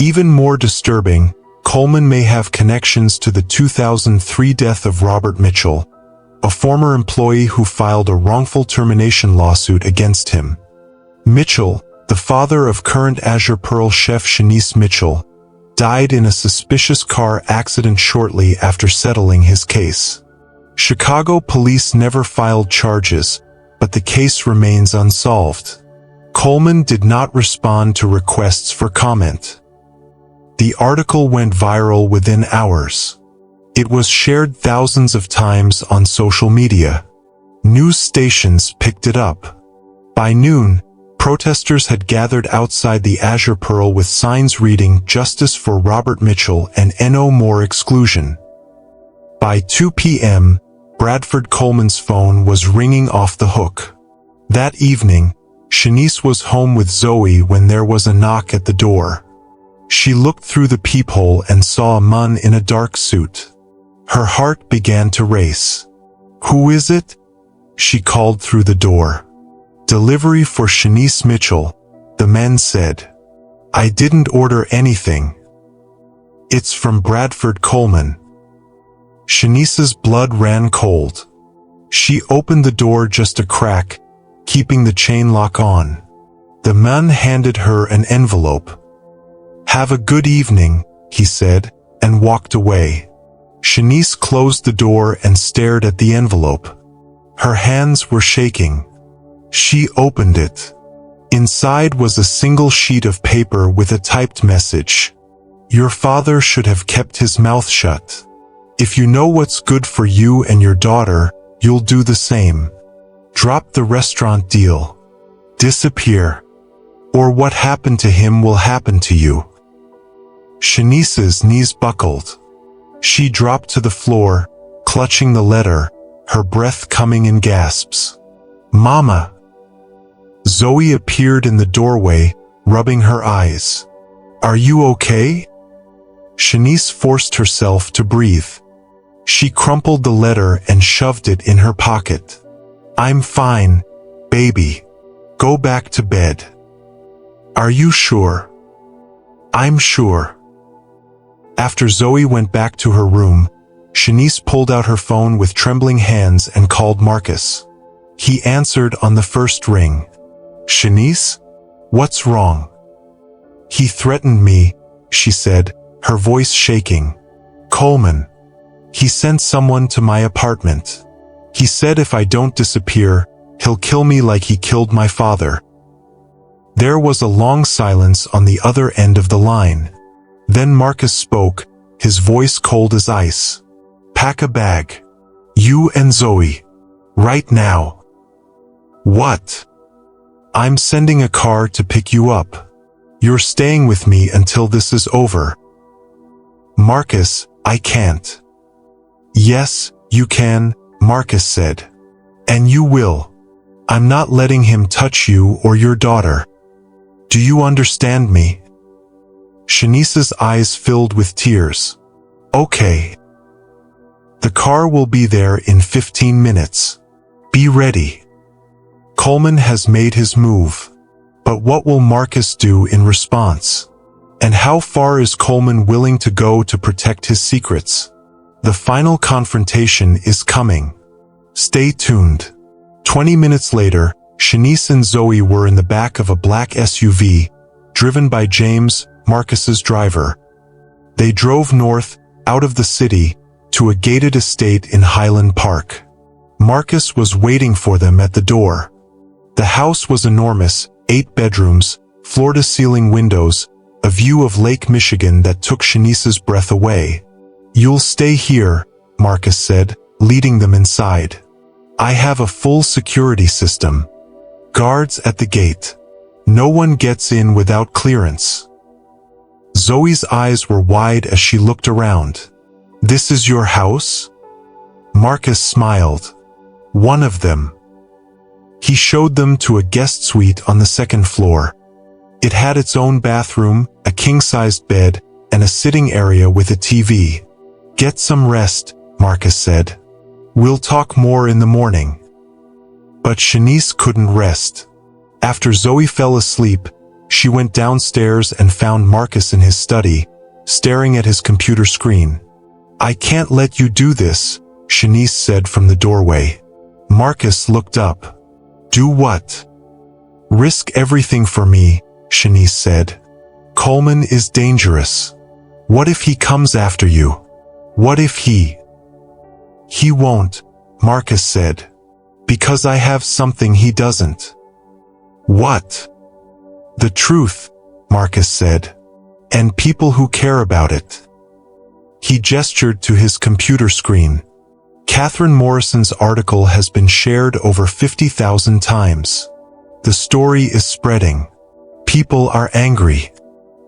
Even more disturbing, Coleman may have connections to the 2003 death of Robert Mitchell, a former employee who filed a wrongful termination lawsuit against him. Mitchell, the father of current Azure Pearl chef Shanice Mitchell, died in a suspicious car accident shortly after settling his case. Chicago police never filed charges, but the case remains unsolved. Coleman did not respond to requests for comment. The article went viral within hours. It was shared thousands of times on social media. News stations picked it up. By noon, protesters had gathered outside the Azure Pearl with signs reading "Justice for Robert Mitchell" and "No More Exclusion." By 2 p.m., Bradford Coleman's phone was ringing off the hook. That evening, Shanice was home with Zoe when there was a knock at the door. She looked through the peephole and saw a man in a dark suit. Her heart began to race. "Who is it?" she called through the door. "Delivery for Shanice Mitchell," the man said. "I didn't order anything." "It's from Bradford Coleman." Shanice's blood ran cold. She opened the door just a crack, keeping the chain lock on. The man handed her an envelope. "Have a good evening," he said, and walked away. Shanice closed the door and stared at the envelope. Her hands were shaking. She opened it. Inside was a single sheet of paper with a typed message. "Your father should have kept his mouth shut. If you know what's good for you and your daughter, you'll do the same. Drop the restaurant deal. Disappear. Or what happened to him will happen to you." Shanice's knees buckled. She dropped to the floor, clutching the letter, her breath coming in gasps. "Mama!" Zoe appeared in the doorway, rubbing her eyes. "Are you okay?" Shanice forced herself to breathe. She crumpled the letter and shoved it in her pocket. "I'm fine, baby. Go back to bed." "Are you sure?" "I'm sure." After Zoe went back to her room, Shanice pulled out her phone with trembling hands and called Marcus. He answered on the first ring. "Shanice? What's wrong?" "He threatened me," she said, her voice shaking. "Coleman. He sent someone to my apartment. He said if I don't disappear, he'll kill me like he killed my father." There was a long silence on the other end of the line. Then Marcus spoke, his voice cold as ice. "Pack a bag. You and Zoe. Right now." "What?" "I'm sending a car to pick you up. You're staying with me until this is over." "Marcus, I can't." "Yes, you can," Marcus said. "And you will. I'm not letting him touch you or your daughter. Do you understand me?" Shanice's eyes filled with tears. "Okay. The car will be there in 15 minutes. Be ready." Coleman has made his move. But what will Marcus do in response? And how far is Coleman willing to go to protect his secrets? The final confrontation is coming. Stay tuned. 20 minutes later, Shanice and Zoe were in the back of a black SUV, driven by James, Marcus's driver. They drove north, out of the city, to a gated estate in Highland Park. Marcus was waiting for them at the door. The house was enormous, 8 bedrooms, floor-to-ceiling windows, a view of Lake Michigan that took Shanice's breath away. "You'll stay here," Marcus said, leading them inside. "I have a full security system. Guards at the gate. No one gets in without clearance." Zoe's eyes were wide as she looked around. "This is your house?" Marcus smiled. "One of them." He showed them to a guest suite on the second floor. It had its own bathroom, a king-sized bed, and a sitting area with a TV. "Get some rest," Marcus said. "We'll talk more in the morning." But Shanice couldn't rest. After Zoe fell asleep, she went downstairs and found Marcus in his study, staring at his computer screen. "I can't let you do this," Shanice said from the doorway. Marcus looked up. "Do what?" "Risk everything for me," Shanice said. "Coleman is dangerous. What if he comes after you? What if he—" "He won't," Marcus said. "Because I have something he doesn't." "What?" "The truth," Marcus said. "And people who care about it." He gestured to his computer screen. Catherine Morrison's article has been shared over 50,000 times. The story is spreading. People are angry.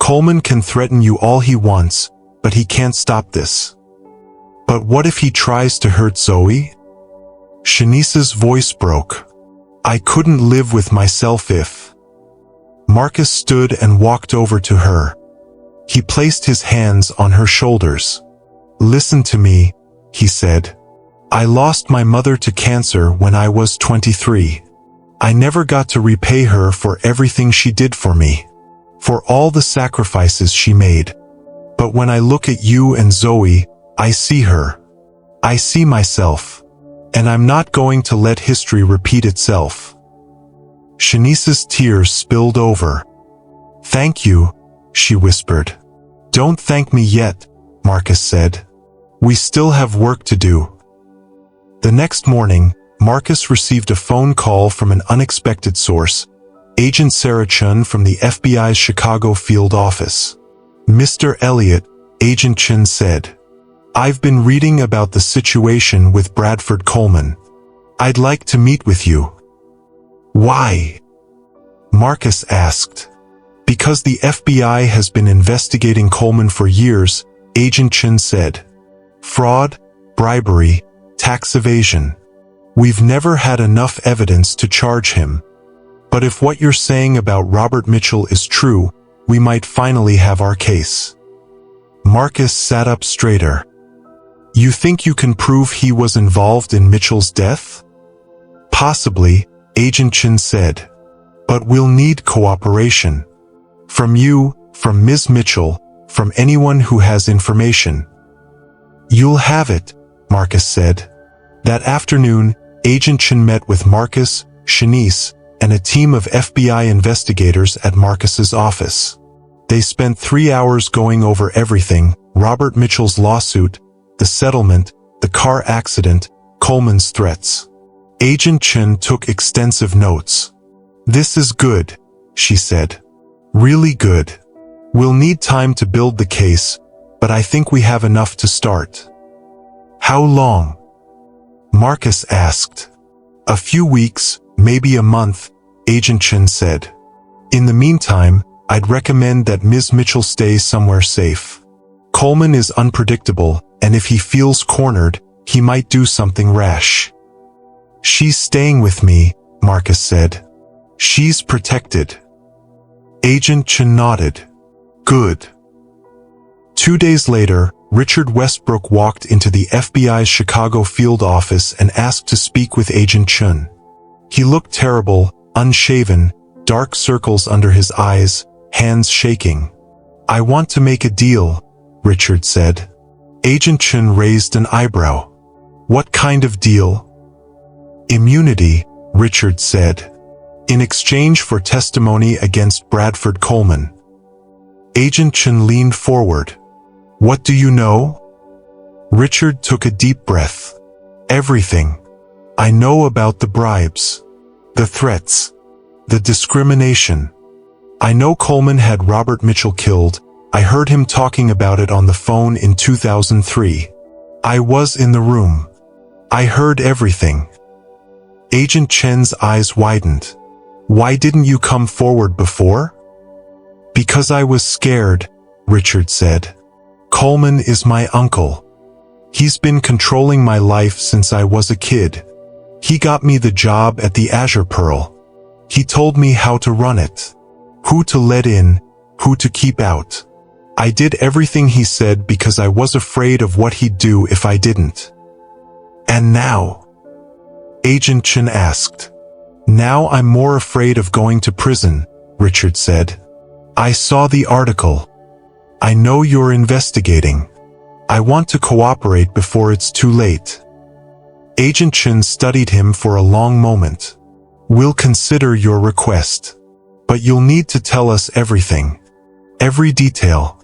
Coleman can threaten you all he wants, but he can't stop this. But what if he tries to hurt Zoe? Shanice's voice broke. I couldn't live with myself if... Marcus stood and walked over to her. He placed his hands on her shoulders. Listen to me, he said. I lost my mother to cancer when I was 23. I never got to repay her for everything she did for me, for all the sacrifices she made. But when I look at you and Zoe, I see her. I see myself. And I'm not going to let history repeat itself. Shanice's tears spilled over. Thank you, she whispered. Don't thank me yet, Marcus said. We still have work to do. The next morning, Marcus received a phone call from an unexpected source, Agent Sarah Chun from the FBI's Chicago field office. Mr. Elliott, Agent Chun said, I've been reading about the situation with Bradford Coleman. I'd like to meet with you. Why? Marcus asked. Because the FBI has been investigating Coleman for years, Agent Chun said. Fraud, bribery, tax evasion. We've never had enough evidence to charge him. But if what you're saying about Robert Mitchell is true, we might finally have our case. Marcus sat up straighter. You think you can prove he was involved in Mitchell's death? Possibly, Agent Chin said. But we'll need cooperation. From you, from Ms. Mitchell, from anyone who has information. You'll have it, Marcus said. That afternoon, Agent Chin met with Marcus, Shanice, and a team of FBI investigators at Marcus's office. They spent 3 hours going over everything: Robert Mitchell's lawsuit, the settlement, the car accident, Coleman's threats. Agent Chin took extensive notes. This is good, she said. Really good. We'll need time to build the case, but I think we have enough to start. How long? Marcus asked. A few weeks, maybe a month, Agent Chin said. In the meantime, I'd recommend that Ms. Mitchell stays somewhere safe. Coleman is unpredictable, and if he feels cornered, he might do something rash. She's staying with me, Marcus said. She's protected. Agent Chin nodded. Good. 2 days later, Richard Westbrook walked into the FBI's Chicago field office and asked to speak with Agent Chun. He looked terrible, unshaven, dark circles under his eyes, hands shaking. I want to make a deal, Richard said. Agent Chun raised an eyebrow. What kind of deal? Immunity, Richard said. In exchange for testimony against Bradford Coleman. Agent Chun leaned forward. What do you know? Richard took a deep breath. Everything. I know about the bribes, the threats, the discrimination. I know Coleman had Robert Mitchell killed. I heard him talking about it on the phone in 2003. I was in the room. I heard everything. Agent Chen's eyes widened. Why didn't you come forward before? Because I was scared, Richard said. Coleman is my uncle. He's been controlling my life since I was a kid. He got me the job at the Azure Pearl. He told me how to run it. Who to let in, who to keep out. I did everything he said because I was afraid of what he'd do if I didn't. And now? Agent Chin asked. Now I'm more afraid of going to prison, Richard said. I saw the article. I know you're investigating. I want to cooperate before it's too late. Agent Chin studied him for a long moment. We'll consider your request. But you'll need to tell us everything. Every detail.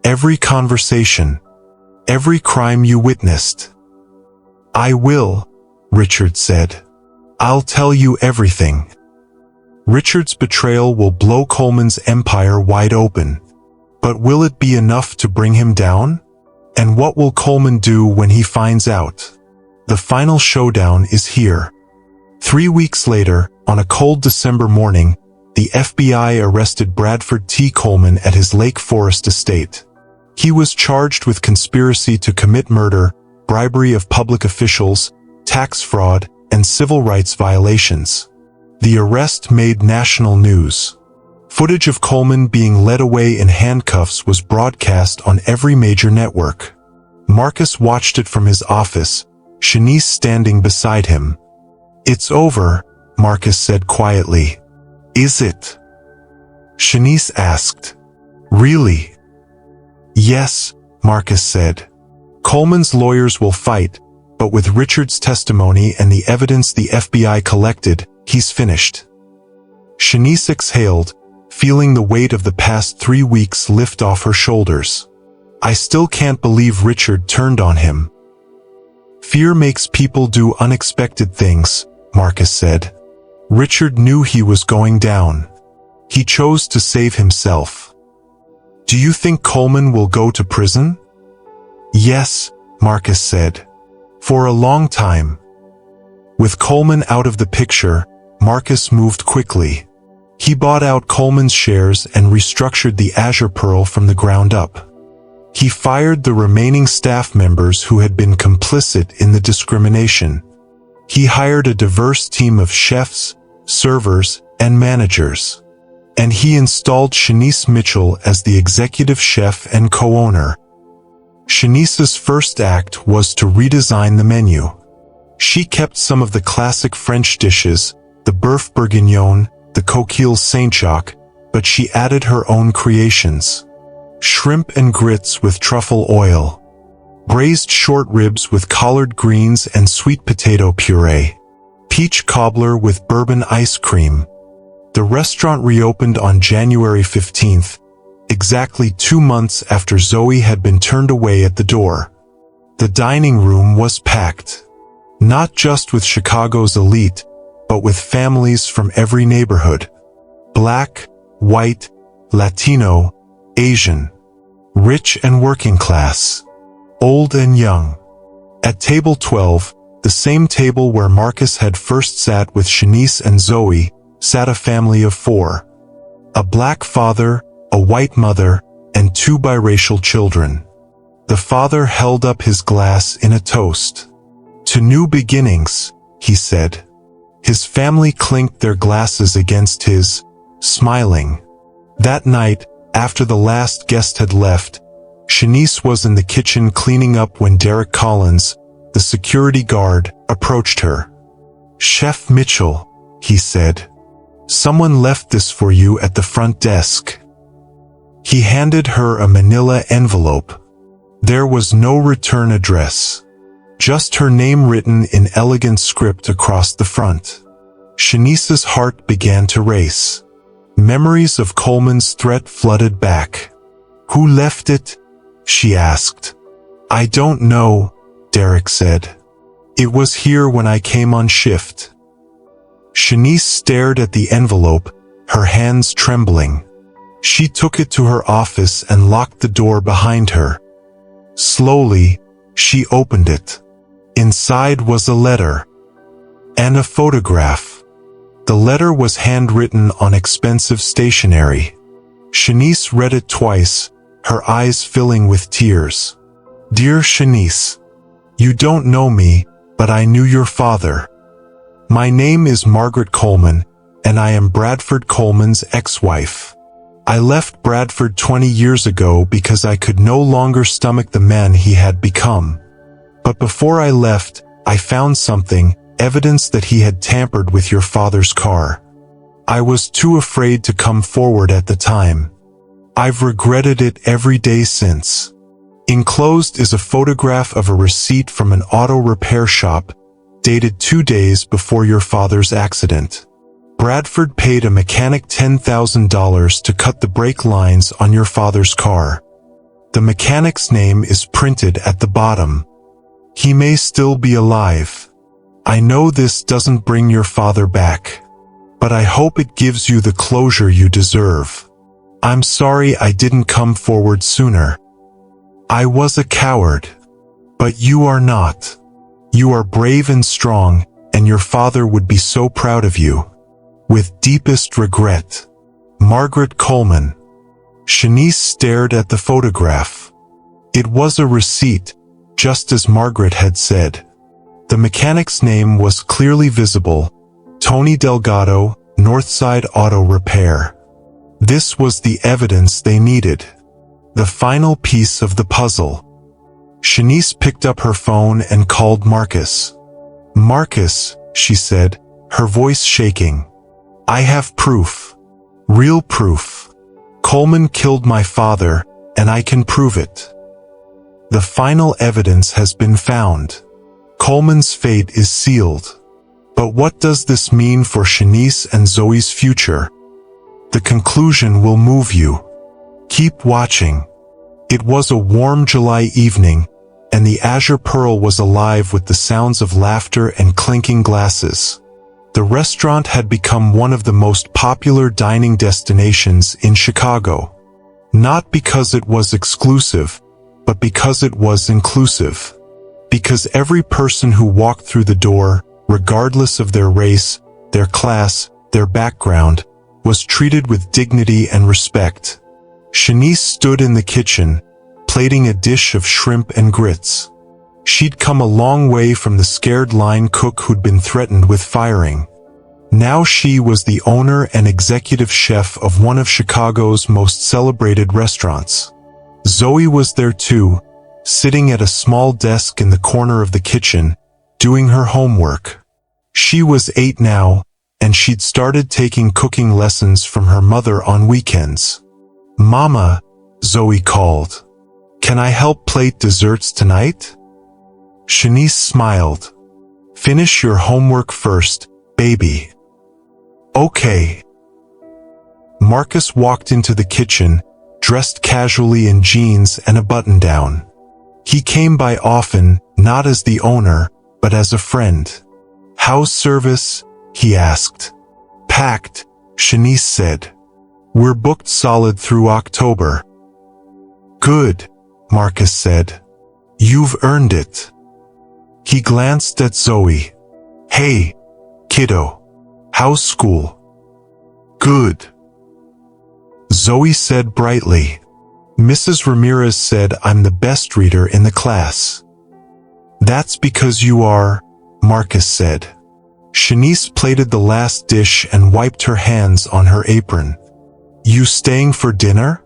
Every conversation. Every crime you witnessed. I will, Richard said. I'll tell you everything. Richard's betrayal will blow Coleman's empire wide open. But will it be enough to bring him down? And what will Coleman do when he finds out? The final showdown is here. 3 weeks later, on a cold December morning, the FBI arrested Bradford T. Coleman at his Lake Forest estate. He was charged with conspiracy to commit murder, bribery of public officials, tax fraud, and civil rights violations. The arrest made national news. Footage of Coleman being led away in handcuffs was broadcast on every major network. Marcus watched it from his office, Shanice standing beside him. "It's over," Marcus said quietly. "Is it?" Shanice asked. "Really?" "Yes," Marcus said. "Coleman's lawyers will fight, but with Richard's testimony and the evidence the FBI collected, he's finished." Shanice exhaled, feeling the weight of the past 3 weeks lift off her shoulders. "I still can't believe Richard turned on him." "Fear makes people do unexpected things," Marcus said. "Richard knew he was going down. He chose to save himself." "Do you think Coleman will go to prison?" "Yes," Marcus said. "For a long time." With Coleman out of the picture, Marcus moved quickly. He bought out Coleman's shares and restructured the Azure Pearl from the ground up. He fired the remaining staff members who had been complicit in the discrimination. He hired a diverse team of chefs, servers, and managers. And he installed Shanice Mitchell as the executive chef and co-owner. Shanice's first act was to redesign the menu. She kept some of the classic French dishes, the bœuf bourguignon, the coquille Saint-Jacques, but she added her own creations. Shrimp and grits with truffle oil. Braised short ribs with collard greens and sweet potato puree. Peach cobbler with bourbon ice cream. The restaurant reopened on January 15th, exactly 2 months after Zoe had been turned away at the door. The dining room was packed. Not just with Chicago's elite, but with families from every neighborhood. Black, white, Latino, Asian. Rich and working class. Old and young. At table 12, the same table where Marcus had first sat with Shanice and Zoe, sat a family of 4. A black father, a white mother, and 2 biracial children. The father held up his glass in a toast. "To new beginnings," he said. His family clinked their glasses against his, smiling. That night, after the last guest had left, Shanice was in the kitchen cleaning up when Derek Collins, the security guard, approached her. "Chef Mitchell," he said. "Someone left this for you at the front desk." He handed her a manila envelope. There was no return address. Just her name written in elegant script across the front. Shanice's heart began to race. Memories of Coleman's threat flooded back. "Who left it?" she asked. "I don't know," Derek said. "It was here when I came on shift." Shanice stared at the envelope, her hands trembling. She took it to her office and locked the door behind her. Slowly, she opened it. Inside was a letter. And a photograph. The letter was handwritten on expensive stationery. Shanice read it twice, her eyes filling with tears. "Dear Shanice, you don't know me, but I knew your father. My name is Margaret Coleman, and I am Bradford Coleman's ex-wife. I left Bradford 20 years ago because I could no longer stomach the man he had become. But before I left, I found something, evidence that he had tampered with your father's car. I was too afraid to come forward at the time. I've regretted it every day since." Enclosed is a photograph of a receipt from an auto repair shop, dated 2 days before your father's accident. Bradford paid a mechanic $10,000 to cut the brake lines on your father's car. The mechanic's name is printed at the bottom. He may still be alive. I know this doesn't bring your father back, but I hope it gives you the closure you deserve. I'm sorry I didn't come forward sooner. I was a coward. But you are not. You are brave and strong, and your father would be so proud of you. With deepest regret, Margaret Coleman. Shanice stared at the photograph. It was a receipt, just as Margaret had said. The mechanic's name was clearly visible, Tony Delgado, Northside Auto Repair. This was the evidence they needed. The final piece of the puzzle. Shanice picked up her phone and called Marcus. "Marcus," she said, her voice shaking. "I have proof. Real proof. Coleman killed my father, and I can prove it. The final evidence has been found. Coleman's fate is sealed." But what does this mean for Shanice and Zoe's future? The conclusion will move you. Keep watching. It was a warm July evening, and the Azure Pearl was alive with the sounds of laughter and clinking glasses. The restaurant had become one of the most popular dining destinations in Chicago. Not because it was exclusive, but because it was inclusive. Because every person who walked through the door, regardless of their race, their class, their background, was treated with dignity and respect. Shanice stood in the kitchen, plating a dish of shrimp and grits. She'd come a long way from the scared line cook who'd been threatened with firing. Now she was the owner and executive chef of one of Chicago's most celebrated restaurants. Zoe was there too, sitting at a small desk in the corner of the kitchen, doing her homework. She was 8 now, and she'd started taking cooking lessons from her mother on weekends. "Mama," Zoe called. "Can I help plate desserts tonight?" Shanice smiled. "Finish your homework first, baby." "Okay." Marcus walked into the kitchen, dressed casually in jeans and a button-down. He came by often, not as the owner, but as a friend. "How's service?" he asked. "Packed," Shanice said. "We're booked solid through October." "Good," Marcus said. "You've earned it." He glanced at Zoe. "Hey, kiddo. How's school?" "Good," Zoe said brightly. "Mrs. Ramirez said I'm the best reader in the class." "That's because you are," Marcus said. Shanice plated the last dish and wiped her hands on her apron. "You staying for dinner?"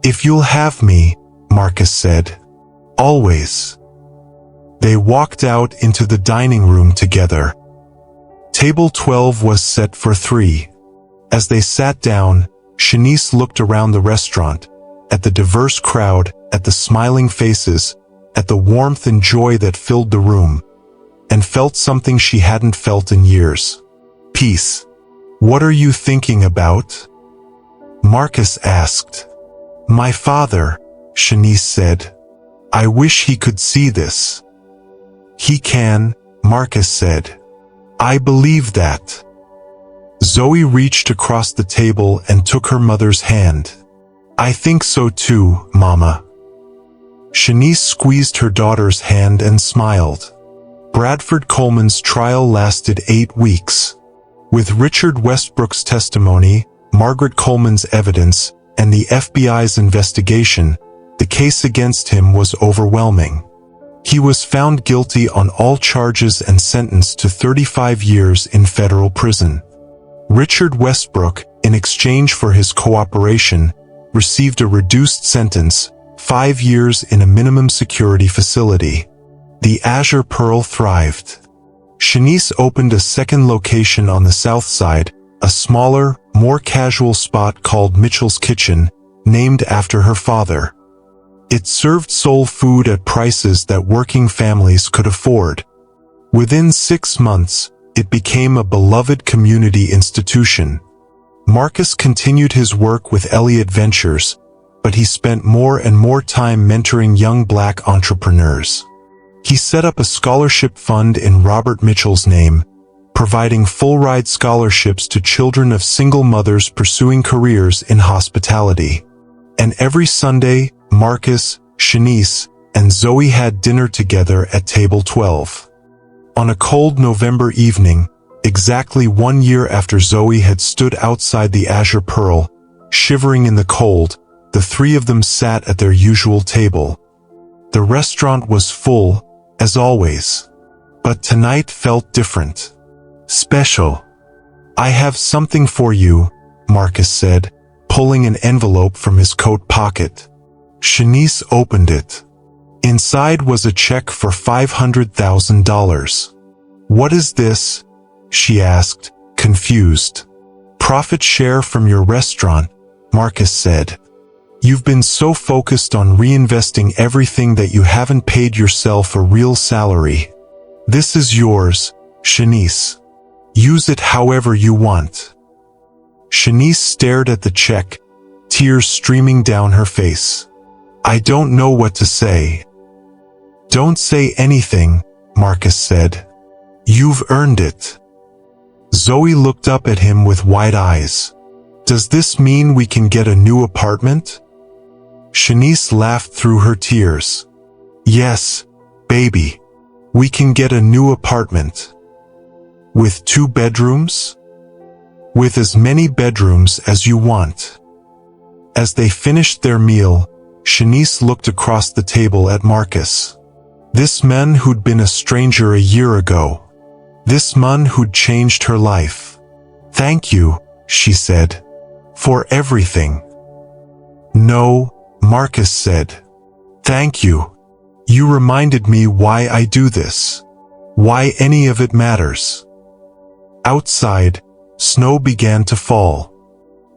"If you'll have me," Marcus said. "Always." They walked out into the dining room together. Table 12 was set for 3. As they sat down, Shanice looked around the restaurant, at the diverse crowd, at the smiling faces, at the warmth and joy that filled the room, and felt something she hadn't felt in years. Peace. "What are you thinking about?" Marcus asked. "My father," Shanice said. "I wish he could see this." "He can," Marcus said. "I believe that." Zoe reached across the table and took her mother's hand. "I think so too, Mama." Shanice squeezed her daughter's hand and smiled. Bradford Coleman's trial lasted 8 weeks. With Richard Westbrook's testimony, Margaret Coleman's evidence, and the FBI's investigation, the case against him was overwhelming. He was found guilty on all charges and sentenced to 35 years in federal prison. Richard Westbrook, in exchange for his cooperation, received a reduced sentence, 5 years in a minimum security facility. The Azure Pearl thrived. Shanice opened a second location on the south side, a smaller, more casual spot called Mitchell's Kitchen, named after her father. It served soul food at prices that working families could afford. Within 6 months, it became a beloved community institution. Marcus continued his work with Elliott Ventures, but he spent more and more time mentoring young black entrepreneurs. He set up a scholarship fund in Robert Mitchell's name, providing full-ride scholarships to children of single mothers pursuing careers in hospitality. And every Sunday, Marcus, Shanice, and Zoe had dinner together at table 12. On a cold November evening, exactly 1 year after Zoe had stood outside the Azure Pearl, shivering in the cold, the three of them sat at their usual table. The restaurant was full, as always. But tonight felt different. Special. "I have something for you," Marcus said, pulling an envelope from his coat pocket. Shanice opened it. Inside was a check for $500,000. "What is this?" she asked, confused. "Profit share from your restaurant," Marcus said. "You've been so focused on reinvesting everything that you haven't paid yourself a real salary. This is yours, Shanice. Use it however you want." Shanice stared at the check, tears streaming down her face. "I don't know what to say." "Don't say anything," Marcus said. "You've earned it." Zoe looked up at him with wide eyes. "Does this mean we can get a new apartment?" Shanice laughed through her tears. "Yes, baby. We can get a new apartment." "With 2 bedrooms?" "With as many bedrooms as you want." As they finished their meal, Shanice looked across the table at Marcus. This man who'd been a stranger a year ago. This man who'd changed her life. "Thank you," she said. "For everything." "No," Marcus said. "Thank you. You reminded me why I do this. Why any of it matters." Outside, snow began to fall.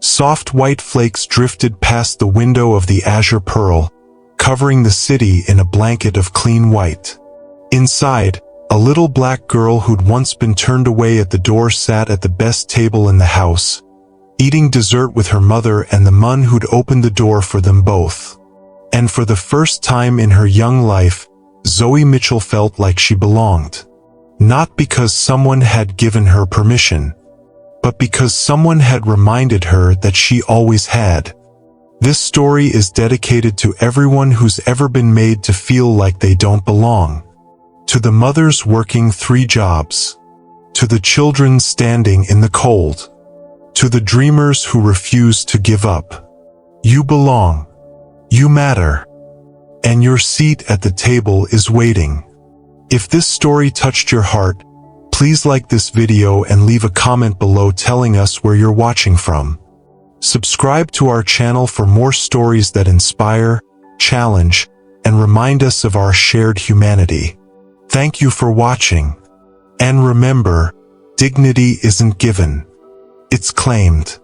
Soft white flakes drifted past the window of the Azure Pearl, covering the city in a blanket of clean white. Inside, a little black girl who'd once been turned away at the door sat at the best table in the house, eating dessert with her mother and the man who'd opened the door for them both. And for the first time in her young life, Zoe Mitchell felt like she belonged. Not because someone had given her permission, but because someone had reminded her that she always had. This story is dedicated to everyone who's ever been made to feel like they don't belong. To the mothers working 3 jobs. To the children standing in the cold. To the dreamers who refuse to give up. You belong. You matter. And your seat at the table is waiting. If this story touched your heart, please like this video and leave a comment below telling us where you're watching from. Subscribe to our channel for more stories that inspire, challenge, and remind us of our shared humanity. Thank you for watching. And remember, dignity isn't given. It's claimed.